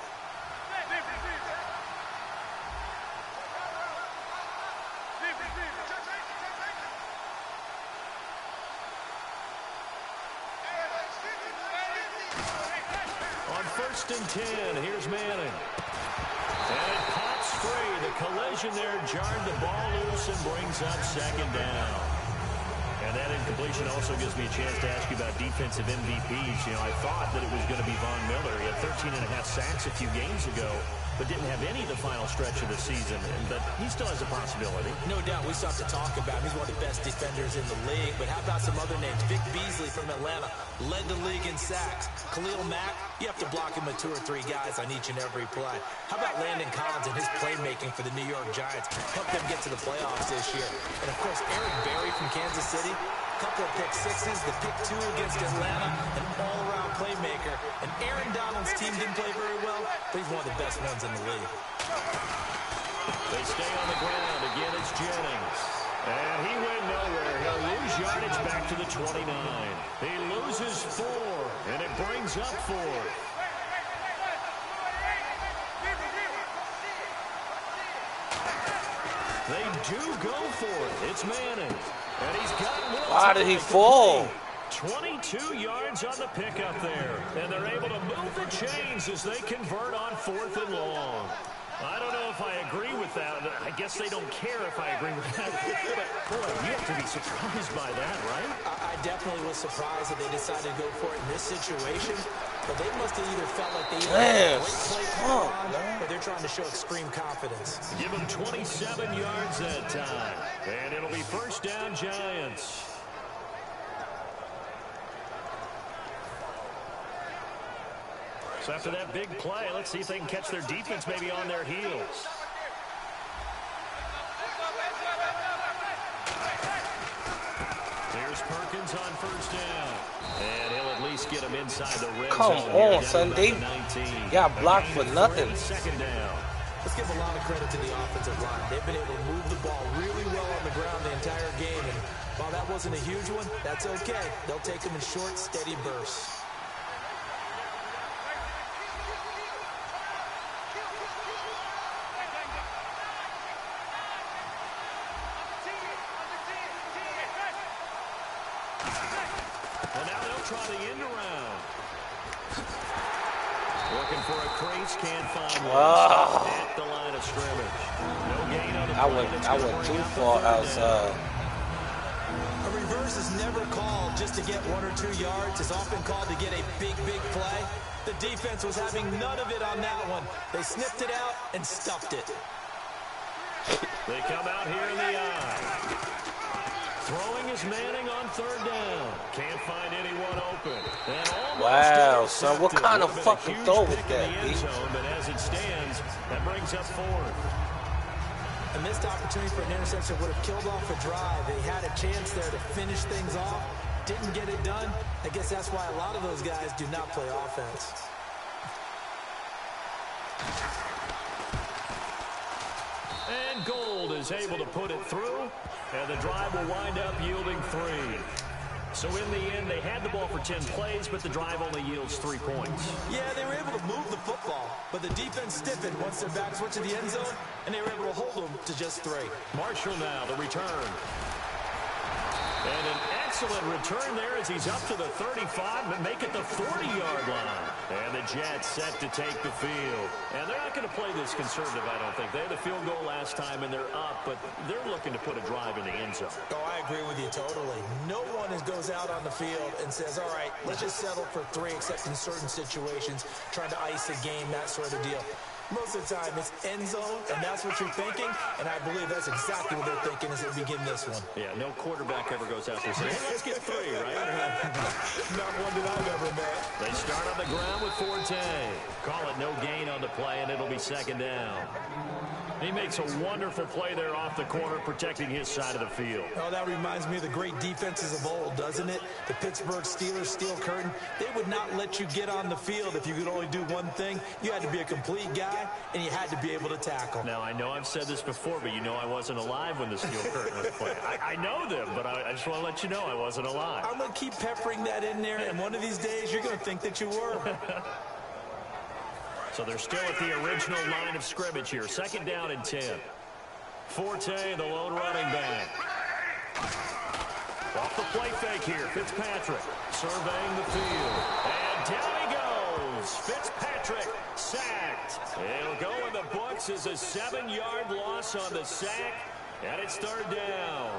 First and 10, here's Manning. And it pops free. The collision there jarred the ball loose and brings up second down. And that incompletion also gives me a chance to ask you about defensive MVPs. You know, I thought that it was going to be Von Miller. He had 13.5 sacks a few games ago, but didn't have any the final stretch of the season. But he still has a possibility. No doubt. We still have to talk about him. He's one of the best defenders in the league. But how about some other names? Vic Beasley from Atlanta led the league in sacks. Khalil Mack, you have to block him with 2 or 3 guys on each and every play. How about Landon Collins and his playmaking for the New York Giants? Helped them get to the playoffs this year. And, of course, Eric Berry from Kansas City. Couple of pick sixes, the pick 2 against Atlanta, an all-around playmaker. And Aaron Donald's team didn't play very well, but he's one of the best ones in the league. They stay on the ground. Again, it's Jennings. And he went nowhere. He'll lose yardage back to the 29. He loses 4, and it brings up 4. They do go for it. It's Manning. And he's got one. Why did he fall? 22 yards on the pickup there. And they're able to move the chains as they convert on 4th and long. I don't know if I agree with that. I guess they don't care if I agree with that. But, boy, you have to be surprised by that, right? I definitely was surprised that they decided to go for it in this situation. But they must have either felt like they had a great play call on, or they're trying to show extreme confidence. Give them 27 yards that time. And it'll be first down, Giants. So after that big play, let's see if they can catch their defense maybe on their heels. Here's Perkins on first down. And he'll at least get him inside the red zone. Come on, Sunday. Got blocked for nothing. Second down. Let's give a lot of credit to the offensive line. They've been able to move the ball really well on the ground the entire game. And while that wasn't a huge one, that's okay. They'll take them in short, steady bursts. Try the end around. Looking for a crease, can't find one. At the line of scrimmage. No gain on the play. I went too far outside. A reverse is never called just to get 1 or 2 yards. It's often called to get a big play. The defense was having none of it on that one. They sniffed it out and stuffed it. They come out here in the eye. Throwing is Manning on 3rd down. Can't find anyone open. Wow, son, what kind of fucking throw was that, B? But as it stands, that brings up 4th. A missed opportunity for an interception would have killed off a drive. They had a chance there to finish things off. Didn't get it done. I guess that's why a lot of those guys do not play offense. And Gold is able to put it through, and the drive will wind up yielding 3. So in the end, they had the ball for 10 plays, but the drive only yields 3 points. Yeah, they were able to move the football, but the defense stiffened once their backs went to the end zone, and they were able to hold them to just 3. Marshall now, the return. And an excellent return there as he's up to the 35 and make it the 40-yard line. And the Jets set to take the field. And they're not going to play this conservative, I don't think. They had the field goal last time, and they're up, but they're looking to put a drive in the end zone. Oh, I agree with you totally. No one goes out on the field and says, all right, let's just settle for 3, except in certain situations, trying to ice a game, that sort of deal. Most of the time, it's end zone, and that's what you're thinking, and I believe that's exactly what they're thinking as they begin this one. Yeah, no quarterback ever goes out there and says, hey, let's get 3, right? Not one that I've ever met. They start on the ground with Forte. Call it no gain on the play, and it'll be 2nd down. He makes a wonderful play there off the corner, protecting his side of the field. Oh, that reminds me of the great defenses of old, doesn't it? The Pittsburgh Steelers, Steel Curtain. They would not let you get on the field if you could only do one thing. You had to be a complete guy, and you had to be able to tackle. Now, I know I've said this before, but you know I wasn't alive when the Steel Curtain was playing. I know them, but I just want to let you know I wasn't alive. I'm going to keep peppering that in there, and one of these days you're going to think that you were. So they're still at the original line of scrimmage here. 2nd down and 10. Forte, the lone running back. Off the play fake here, Fitzpatrick surveying the field. And down he goes. Fitzpatrick sacked. It'll go in the books as a 7-yard loss on the sack. And it's 3rd down.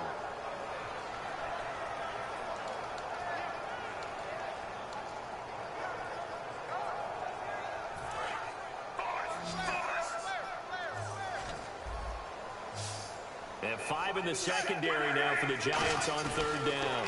And 5 in the secondary now for the Giants on 3rd down.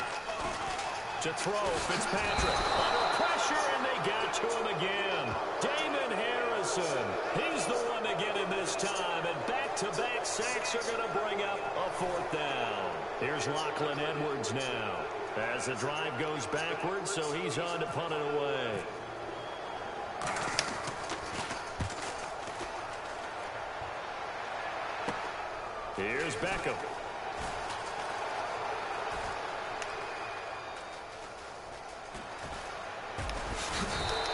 To throw, Fitzpatrick under pressure, and they got to him again. Damon Harrison, he's the one to get him this time, and back-to-back sacks are going to bring up a 4th down. Here's Lachlan Edwards now as the drive goes backwards, so he's on to punt it away. Here's Beckham.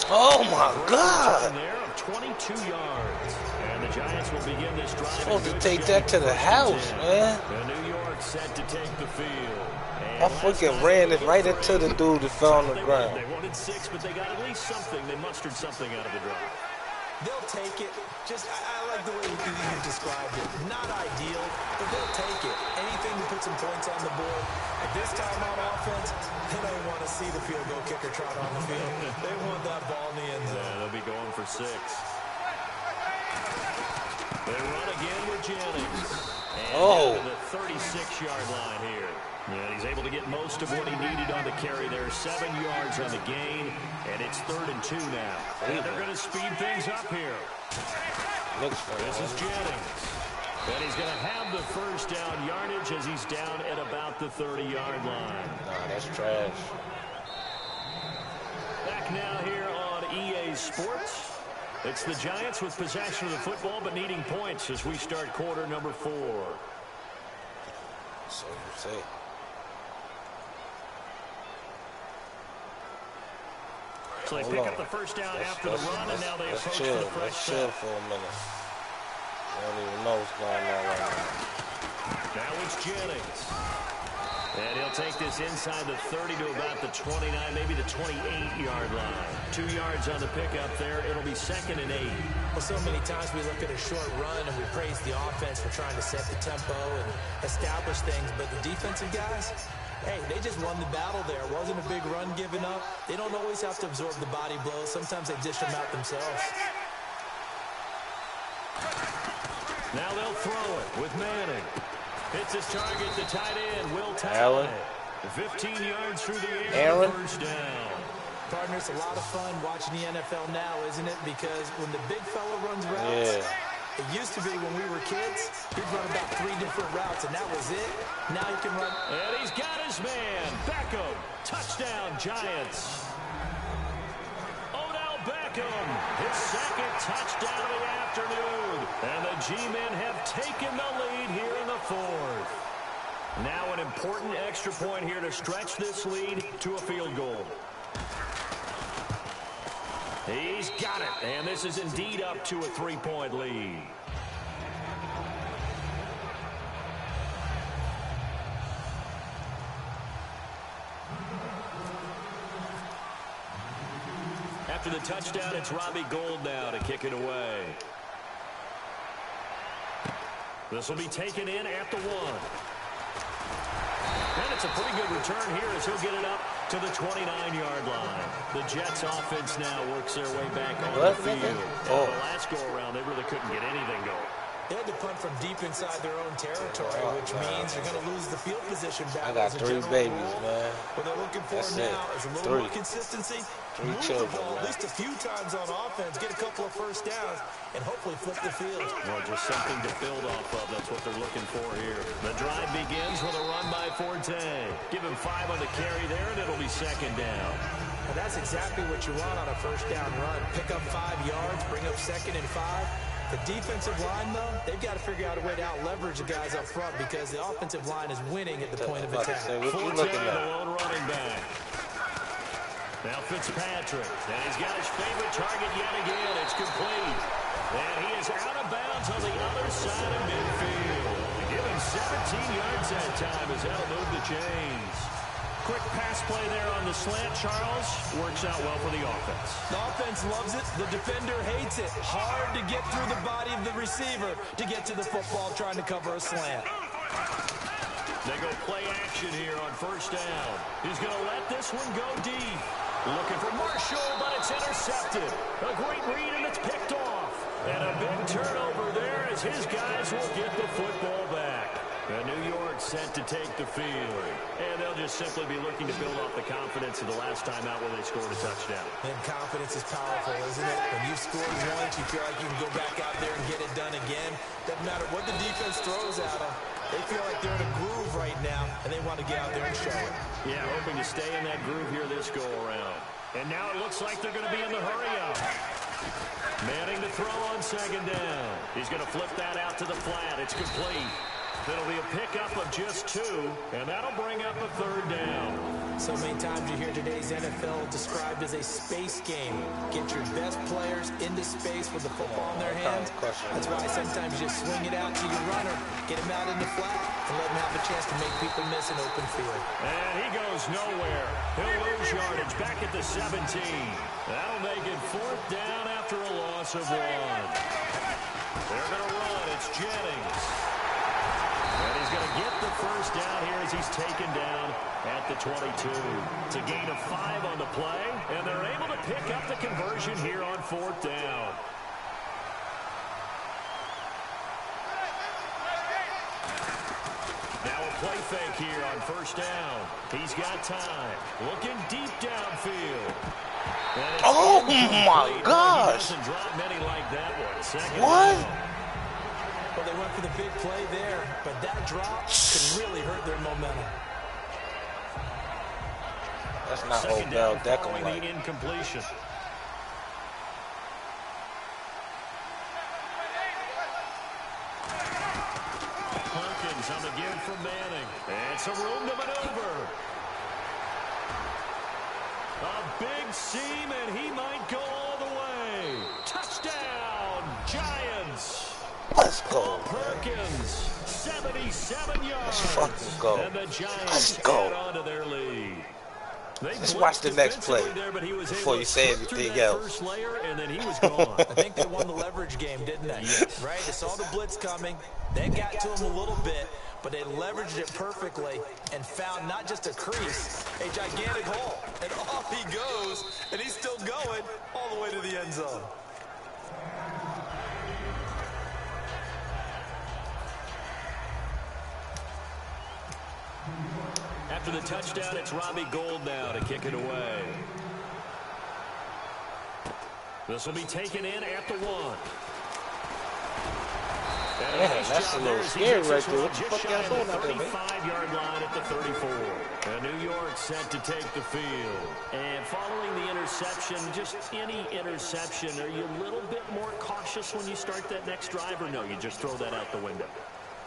Oh my God! There of 22 yards, and the Giants will begin this drive. Supposed to take that to the house, man. And New York set to take the field. I freaking ran it right into the dude that fell on the ground. They wanted 6, but they got at least something. They mustered something out of the drive. They'll take it. I like the way you described it. Not ideal, but they'll take it. Anything to put some points on the board. At this time on offense, they don't want to see the field goal kicker trot on the field. They want that ball in the end zone. Yeah, they'll be going for 6. They run again with Jennings. And the 36-yard line here. Yeah, he's able to get most of what he needed on the carry there. 7 yards on the gain, and it's 3rd and 2 now. And they're going to speed things up here. This is Jennings. And he's going to have the 1st down yardage as he's down at about the 30-yard line. Nah, that's trash. Back now here on EA Sports. It's the Giants with possession of the football but needing points as we start quarter number 4. So you say. So they pick up the 1st down after the run, and now they approach for the fresh set. Chill for a minute. I don't even know what's going on right now. Now it's Jennings. And he'll take this inside the 30 to about the 29, maybe the 28-yard line. 2 yards on the pickup there. It'll be 2nd and 8. Well, so many times we look at a short run and we praise the offense for trying to set the tempo and establish things, but the defensive guys, hey, they just won the battle there. It wasn't a big run given up. They don't always have to absorb the body blows. Sometimes they dish them out themselves. Now they'll throw it with Manning. Hits his target, the tight end, Will Allen. 15 yards through the air. Aaron. 1st down. Partner, it's a lot of fun watching the NFL now, isn't it? Because when the big fella runs routes, it used to be when we were kids, he'd run about 3 different routes, and that was it. Now he can run. And he's got his man. Beckham. Touchdown, Giants. Odell Beckham. Beckham, his second touchdown of the afternoon. And the G-men have taken the lead here in the fourth. Now an important extra point here to stretch this lead to a field goal. He's got it, and this is indeed up to a 3-point lead. After the touchdown, it's Robbie Gould now to kick it away. This will be taken in at the 1. And it's a pretty good return here as he'll get it up to the 29-yard line. The Jets offense now works their way back on the field. The last go-around, they really couldn't get anything going. They had to punt from deep inside their own territory, which means you're going to lose the field position battle. I got 3 babies, man. What they're looking for now is a little more consistency. 3 move children, the ball man. at least a few times on offense, get a couple of first downs, and hopefully flip the field. Well, just something to build off of. That's what they're looking for here. The drive begins with a run by Forte. Give him 5 on the carry there, and it'll be second down. And that's exactly what you want on a first down run. Pick up 5 yards, bring up second and 5. The defensive line, though, they've got to figure out a way to out-leverage the guys up front because the offensive line is winning at the point of attack. What you looking the at? lone running back. Now Fitzpatrick, and he's got his favorite target yet again. It's complete. And he is out of bounds on the other side of midfield. Give him 17 yards that time as that'll move the chains. Quick pass play there on the slant, Charles. Works out well for the offense. The offense loves it. The defender hates it. Hard to get through the body of the receiver to get to the football trying to cover a slant. They go play action here on first down. He's going to let this one go deep. Looking for Marshall, but it's intercepted. A great read, and it's picked off. And a big turnover there as his guys will get the football back. And New York set to take the field. And they'll just simply be looking to build off the confidence of the last time out where they scored a touchdown. And confidence is powerful, isn't it? When you've scored once, you feel like you can go back out there and get it done again. Doesn't matter what the defense throws at them. They feel like they're in a groove right now, and they want to get out there and show it. Yeah, hoping to stay in that groove here this go-around. And now it looks like they're going to be in the hurry-up. Manning to throw on second down. He's going to flip that out to the flat. It's complete. It'll be a pickup of just 2, and that'll bring up a third down. So many times you hear today's NFL described as a space game. Get your best players into space with the football in their hands. That's why sometimes you just swing it out to your runner, get him out in the flat, and let him have a chance to make people miss an open field. And he goes nowhere. He'll lose yardage back at the 17. That'll make it 4th down after a loss of 1. They're going to run. It's Jennings. And he's going to get the first down here as he's taken down at the 22. It's a gain of 5 on the play, and they're able to pick up the conversion here on 4th down. Now a play fake here on first down. He's got time. Looking deep downfield. Oh, my gosh. He doesn't drop many like that one. Second what? down. Well, they went for the big play there, but that drop can really hurt their momentum. That's not Second Odell down Beckham following like. the incompletion. Perkins on the give from Manning. And some room to maneuver. A big seam, and he might go all the way. Touchdown, Giants. Let's go. Perkins, 77 yards. Let's fucking go. And the Giants Let's go. add on to their lead. Let's watch the next play before you say anything else. Layer, and then he was gone. I think they won the leverage game, didn't they? Yes. Right? They saw the blitz coming. They got to him a little bit, but they leveraged it perfectly and found not just a crease, a gigantic hole. And off he goes, and he's still going all the way to the end zone. After the touchdown, it's Robbie Gould now to kick it away. This will be taken in at the 1. Man, that's a little scary right there. What the fuck y'all doing out there, man? 35-yard line at the 34. And New York set to take the field. And following the interception, just any interception, are you a little bit more cautious when you start that next drive, or no, you just throw that out the window?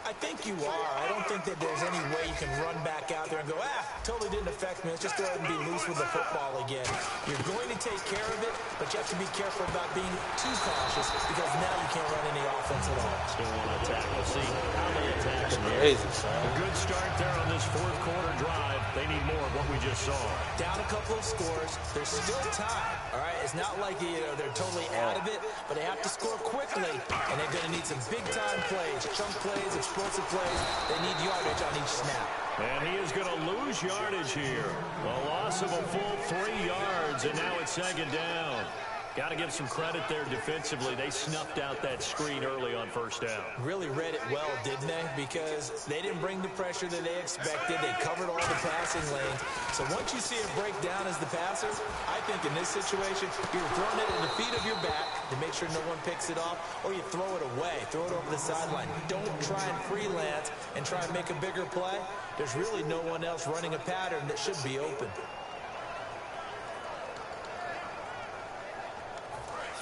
I think you are. I don't think that there's any way you can run back out there and go, totally didn't affect me. Let's just go ahead and be loose with the football again. You're going to take care of it, but you have to be careful about being too cautious because now you can't run any offense at all. Still want to attack. We'll see how they attack. A good start there on this fourth quarter drive. They need more of what we just saw. Down a couple of scores. There's still time. All right, it's not like they're totally out of it, but they have to score quickly, and they're going to need some big-time plays, chunk plays, explosive plays. They need yardage on each snap. And he is going to lose yardage here. A loss of a full 3 yards, and now it's second down. Got to give some credit there defensively. They snuffed out that screen early on first down. Really read it well, didn't they? Because they didn't bring the pressure that they expected. They covered all the passing lanes. So once you see it break down as the passer, I think in this situation, you're throwing it in the feet of your back to make sure no one picks it off, or you throw it away, throw it over the sideline. Don't try and freelance and try and make a bigger play. There's really no one else running a pattern that should be open.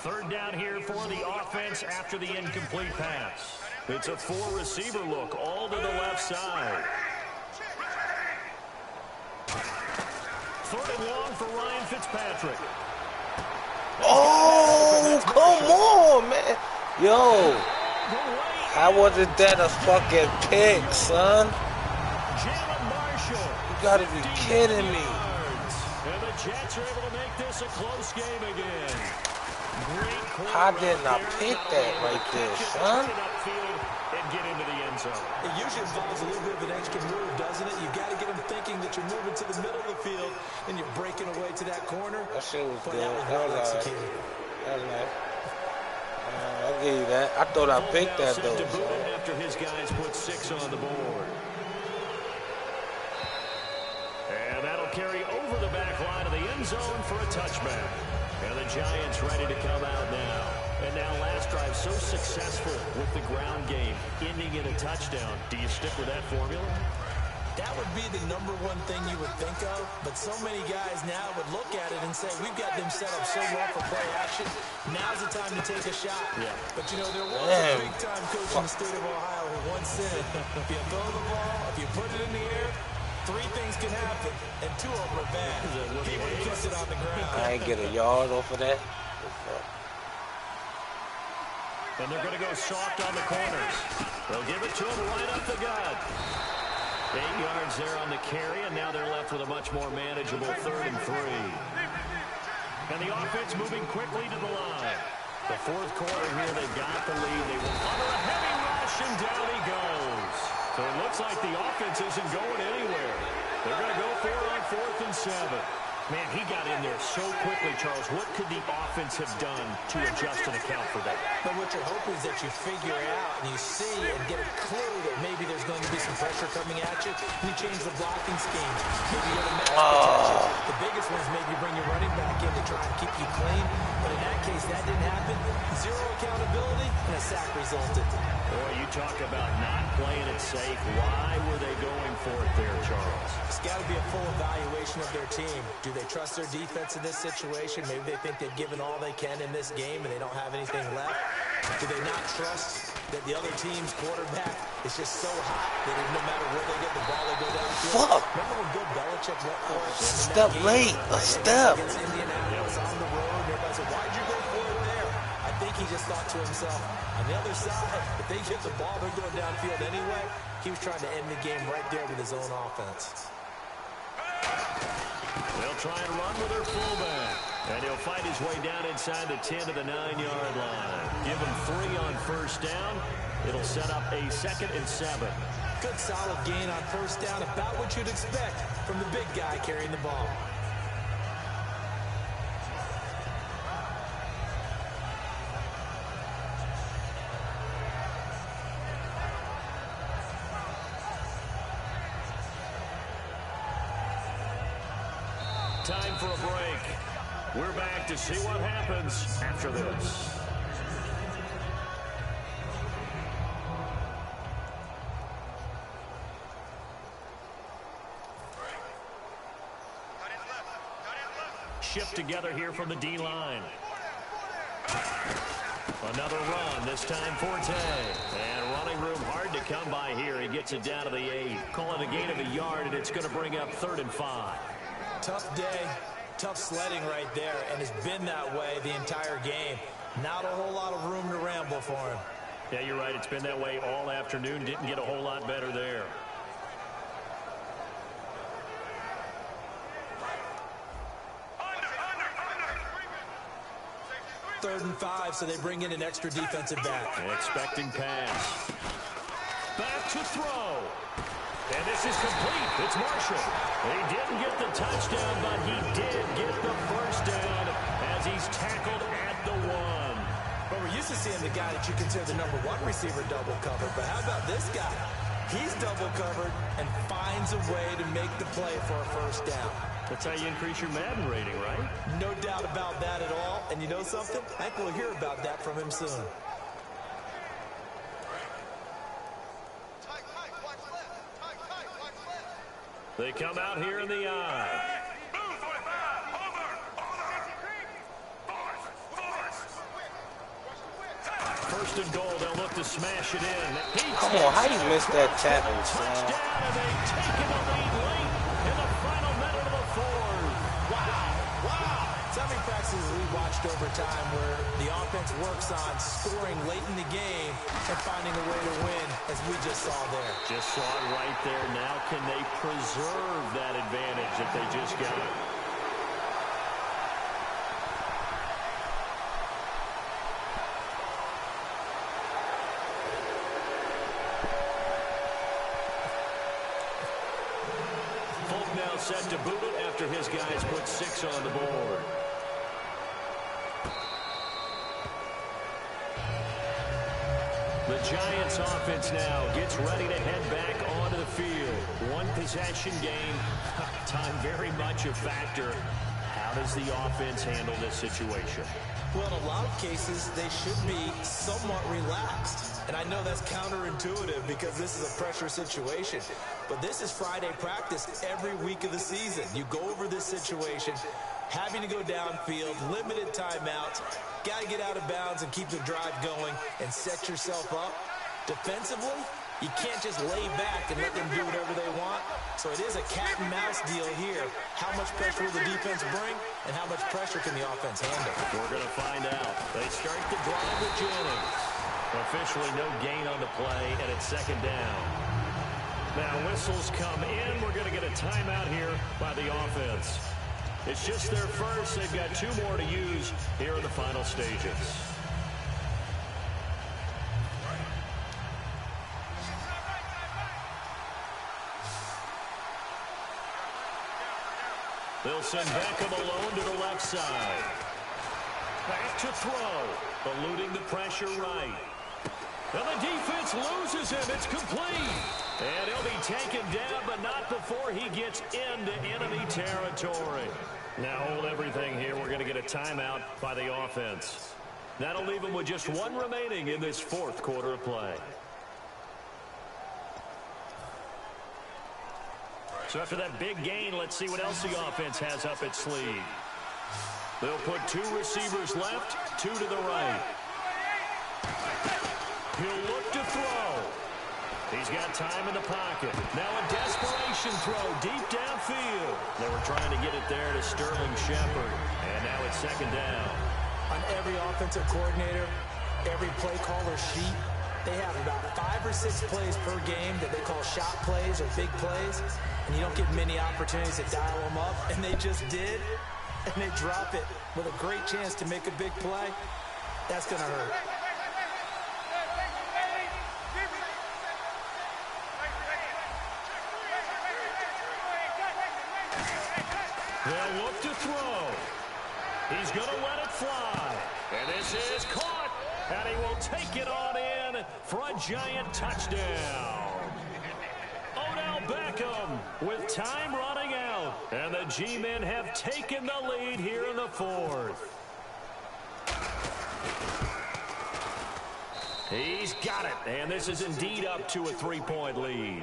Third down here for the offense after the incomplete pass. It's a 4-receiver look all to the left side. Third and long for Ryan Fitzpatrick. Oh, come on, man. Yo, how wasn't that a fucking pick, son? You gotta be kidding me. And the Jets are able to make this a close game again. How didn't I pick that right there, son? And get into the end zone. It usually involves a little bit of an extra move, doesn't it? You've got to get them thinking that you're moving to the middle of the field and you're breaking away to that corner. That shit was but good. that was well executed. That was nice. I'll give you that. I thought I picked that, though. After his guys put 6 on the board. And that'll carry over the back line of the end zone for a touchback. And the Giants ready to come out now. And now last drive so successful with the ground game, ending in a touchdown. Do you stick with that formula? That would be the number one thing you would think of, but so many guys now would look at it and say, we've got them set up so well for play action. Now's the time to take a shot. Yeah. But, you know, there was a big-time coach in the state of Ohio who once said, if you throw the ball, if you put it in the air, 3 things can happen, and 2 of them are bad. He would kiss it on the ground. I ain't get a yard off of that. And they're going to go soft on the corners. They'll give it to him right up the gut. 8 yards there on the carry, and now they're left with a much more manageable 3rd and 3. And the offense moving quickly to the line. The fourth quarter here, they've got the lead. They will under a heavy rush, and down he goes. So it looks like the offense isn't going anywhere. They're going to go for it on 4th and 7. Man, he got in there so quickly, Charles. What could the offense have done to adjust and account for that? But what you're hoping is that you figure out and you see and get a clue that maybe there's going to be some pressure coming at you, and you change the blocking scheme. Maybe you have a match protection. The biggest one is maybe bring your running back in to try and keep you clean. But in that case, that didn't happen. 0 accountability, and a sack resulted. Boy, you talk about not playing it safe. Why were they going for it there, Charles? It's got to be a full evaluation of their team. Do they trust their defense in this situation? Maybe they think they've given all they can in this game and they don't have anything left. Do they not trust that the other team's quarterback is just so hot that no matter where they get the ball, they go downfield? Fuck! Remember when Bill Belichick went for it? Step late. A step. Against Indianapolis on the road. Everybody said, why'd you go for it there? I think he just thought to himself, on the other side, if they get the ball, they're going downfield anyway. He was trying to end the game right there with his own offense. They'll try and run with their fullback. And he'll fight his way down inside the 10 to the 9-yard line. Give him 3 on first down. It'll set up a 2nd and 7. Good solid gain on first down. About what you'd expect from the big guy carrying the ball. Time for a break. We're back to see what happens after this. shift together here from the D-line. Another run, this time Forte. And running room hard to come by here. He gets it down to the 8. Call it a gain of a yard, and it's going to bring up 3rd and 5. Tough day, tough sledding right there, and it's been that way the entire game. Not a whole lot of room to ramble for him. Yeah, you're right. It's been that way all afternoon. Didn't get a whole lot better there. Third and 5, so they bring in an extra defensive back. Expecting pass. Back to throw. And this is complete. It's Marshall. He didn't get the touchdown, but he did get the first down as he's tackled at the 1. But we're used to seeing the guy that you consider the number 1 receiver double covered. But how about this guy? He's double covered and finds a way to make the play for a first down. That's how you increase your Madden rating, right? No doubt about that at all. And you know something? I think we'll hear about that from him soon. They come out here in the eye. First and goal, they'll look to smash it in. Come on, how you missed that tackle, son? Touchdown, and they've taken the lead late in the final minute of the 4th. Wow. So many practices we watched over time where the offense works on scoring late in the game and finding a way to win, as we just saw there. Just saw it right there. Now can they preserve that advantage that they just got? Folk now set to boot it after his guys put 6 on the board. The Giants offense now gets ready to head back onto the field. 1 possession game. Time very much a factor. How does the offense handle this situation? Well, in a lot of cases, they should be somewhat relaxed. And I know that's counterintuitive because this is a pressure situation. But this is Friday practice every week of the season. You go over this situation, having to go downfield, limited timeouts, got to get out of bounds and keep the drive going and set yourself up. Defensively, you can't just lay back and let them do whatever they want. So it is a cat and mouse deal here. How much pressure will the defense bring and how much pressure can the offense handle? We're going to find out. They start the drive with Jennings. Officially no gain on the play, and it's 2nd down. Now whistles come in. We're going to get a timeout here by the offense. It's just their first. They've got 2 more to use here in the final stages. They'll send Beckham alone to the left side. Back to throw. Eluding the pressure right. And the defense loses him. It's complete. And he'll be taken down, but not before he gets into enemy territory. Now hold everything here. We're going to get a timeout by the offense. That'll leave him with just 1 remaining in this 4th quarter of play. So after that big gain, let's see what else the offense has up its sleeve. They'll put 2 receivers left, 2 to the right. He'll look to throw. He's got time in the pocket. Now a desperation throw deep downfield. They were trying to get it there to Sterling Shepard. And now it's 2nd down. On every offensive coordinator, every play caller sheet, they have about 5 or 6 plays per game that they call shot plays or big plays. And you don't get many opportunities to dial them up. And they just did. And they drop it with a great chance to make a big play. That's going to hurt. They'll look to throw. He's going to let it fly. And this is caught. And he will take it on in for a giant touchdown. Odell Beckham with time running out. And the G-men have taken the lead here in the 4th. He's got it. And this is indeed up to a 3-point lead.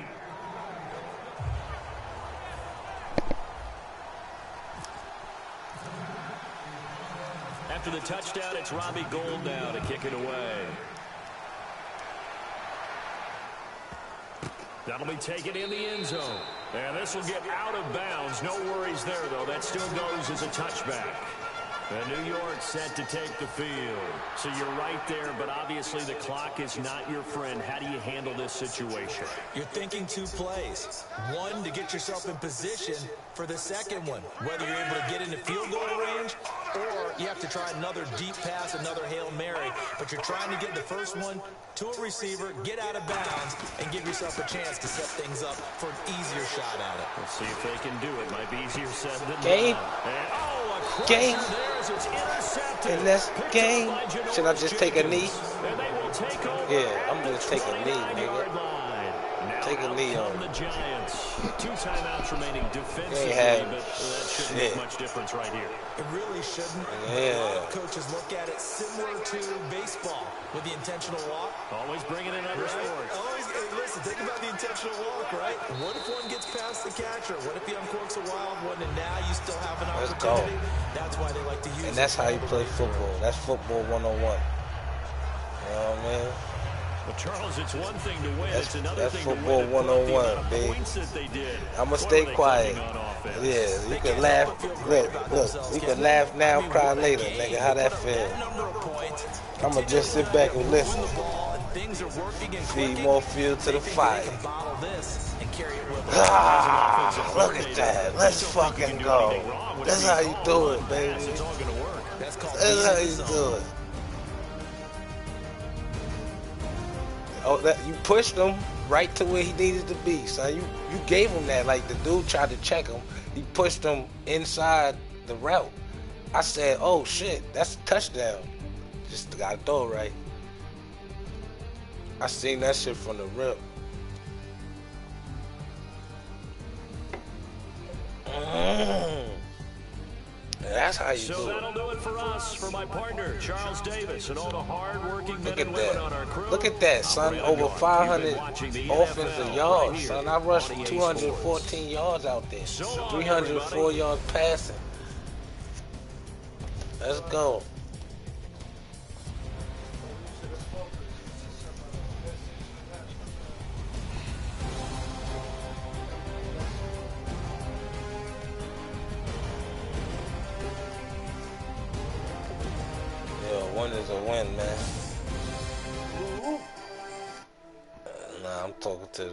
after the touchdown, it's Robbie Gould now to kick it away. That'll be taken in the end zone. And this will get out of bounds. No worries there, though. That still goes as a touchback. And New York set to take the field. So you're right there, but obviously the clock is not your friend. How do you handle this situation? You're thinking two plays. One, to get yourself in position for the second one. Whether you're able to get into field goal range or you have to try another deep pass, another Hail Mary. But you're trying to get the first one to a receiver, get out of bounds, and give yourself a chance to set things up for an easier shot at it. Let's see if they can do it. Might be easier said than Game. done. And, Game. It's intercepted. And that's game. Should I just take a knee? And they will take over. Yeah, I'm gonna take a knee, nigga. Take a knee on the Giants. 2 timeouts remaining defensively, but that shouldn't make much difference right here. It really shouldn't. Yeah. A lot of coaches look at it similar to baseball with the intentional walk. Always bringing in other sports. Always, hey, listen, think about the intentional walk, right? What if one gets past the catcher? What if he uncorks a wild one and now you still have an opportunity? Let's go. That's why they like to use it. And that's how you play football. That's football 101. You know what I mean? But Charles, it's one thing to win. It's another thing to football win. 101, babe. I'm gonna stay quiet. Yeah, you can laugh. Look, you can laugh now, cry later, nigga. How that feel? I'm gonna just sit back and listen. Feed more fuel to the fire. Ah, look at that. Let's fucking go. That's how you do it, baby. That's how you do it. Oh, that you pushed him right to where he needed to be, son. You gave him that. Like the dude tried to check him, he pushed him inside the route. I said, "Oh shit, that's a touchdown." Just gotta throw it right. I seen that shit from the rip. That's how you do it. So that'll do it for us, for my partner, Charles Davis, and all the hard-working men and women on our crew. Look at that, son. Over 500 offensive yards, son. I rushed 214 yards out there. 304 yards passing. Let's go. One is a win, man. Nah, I'm talking to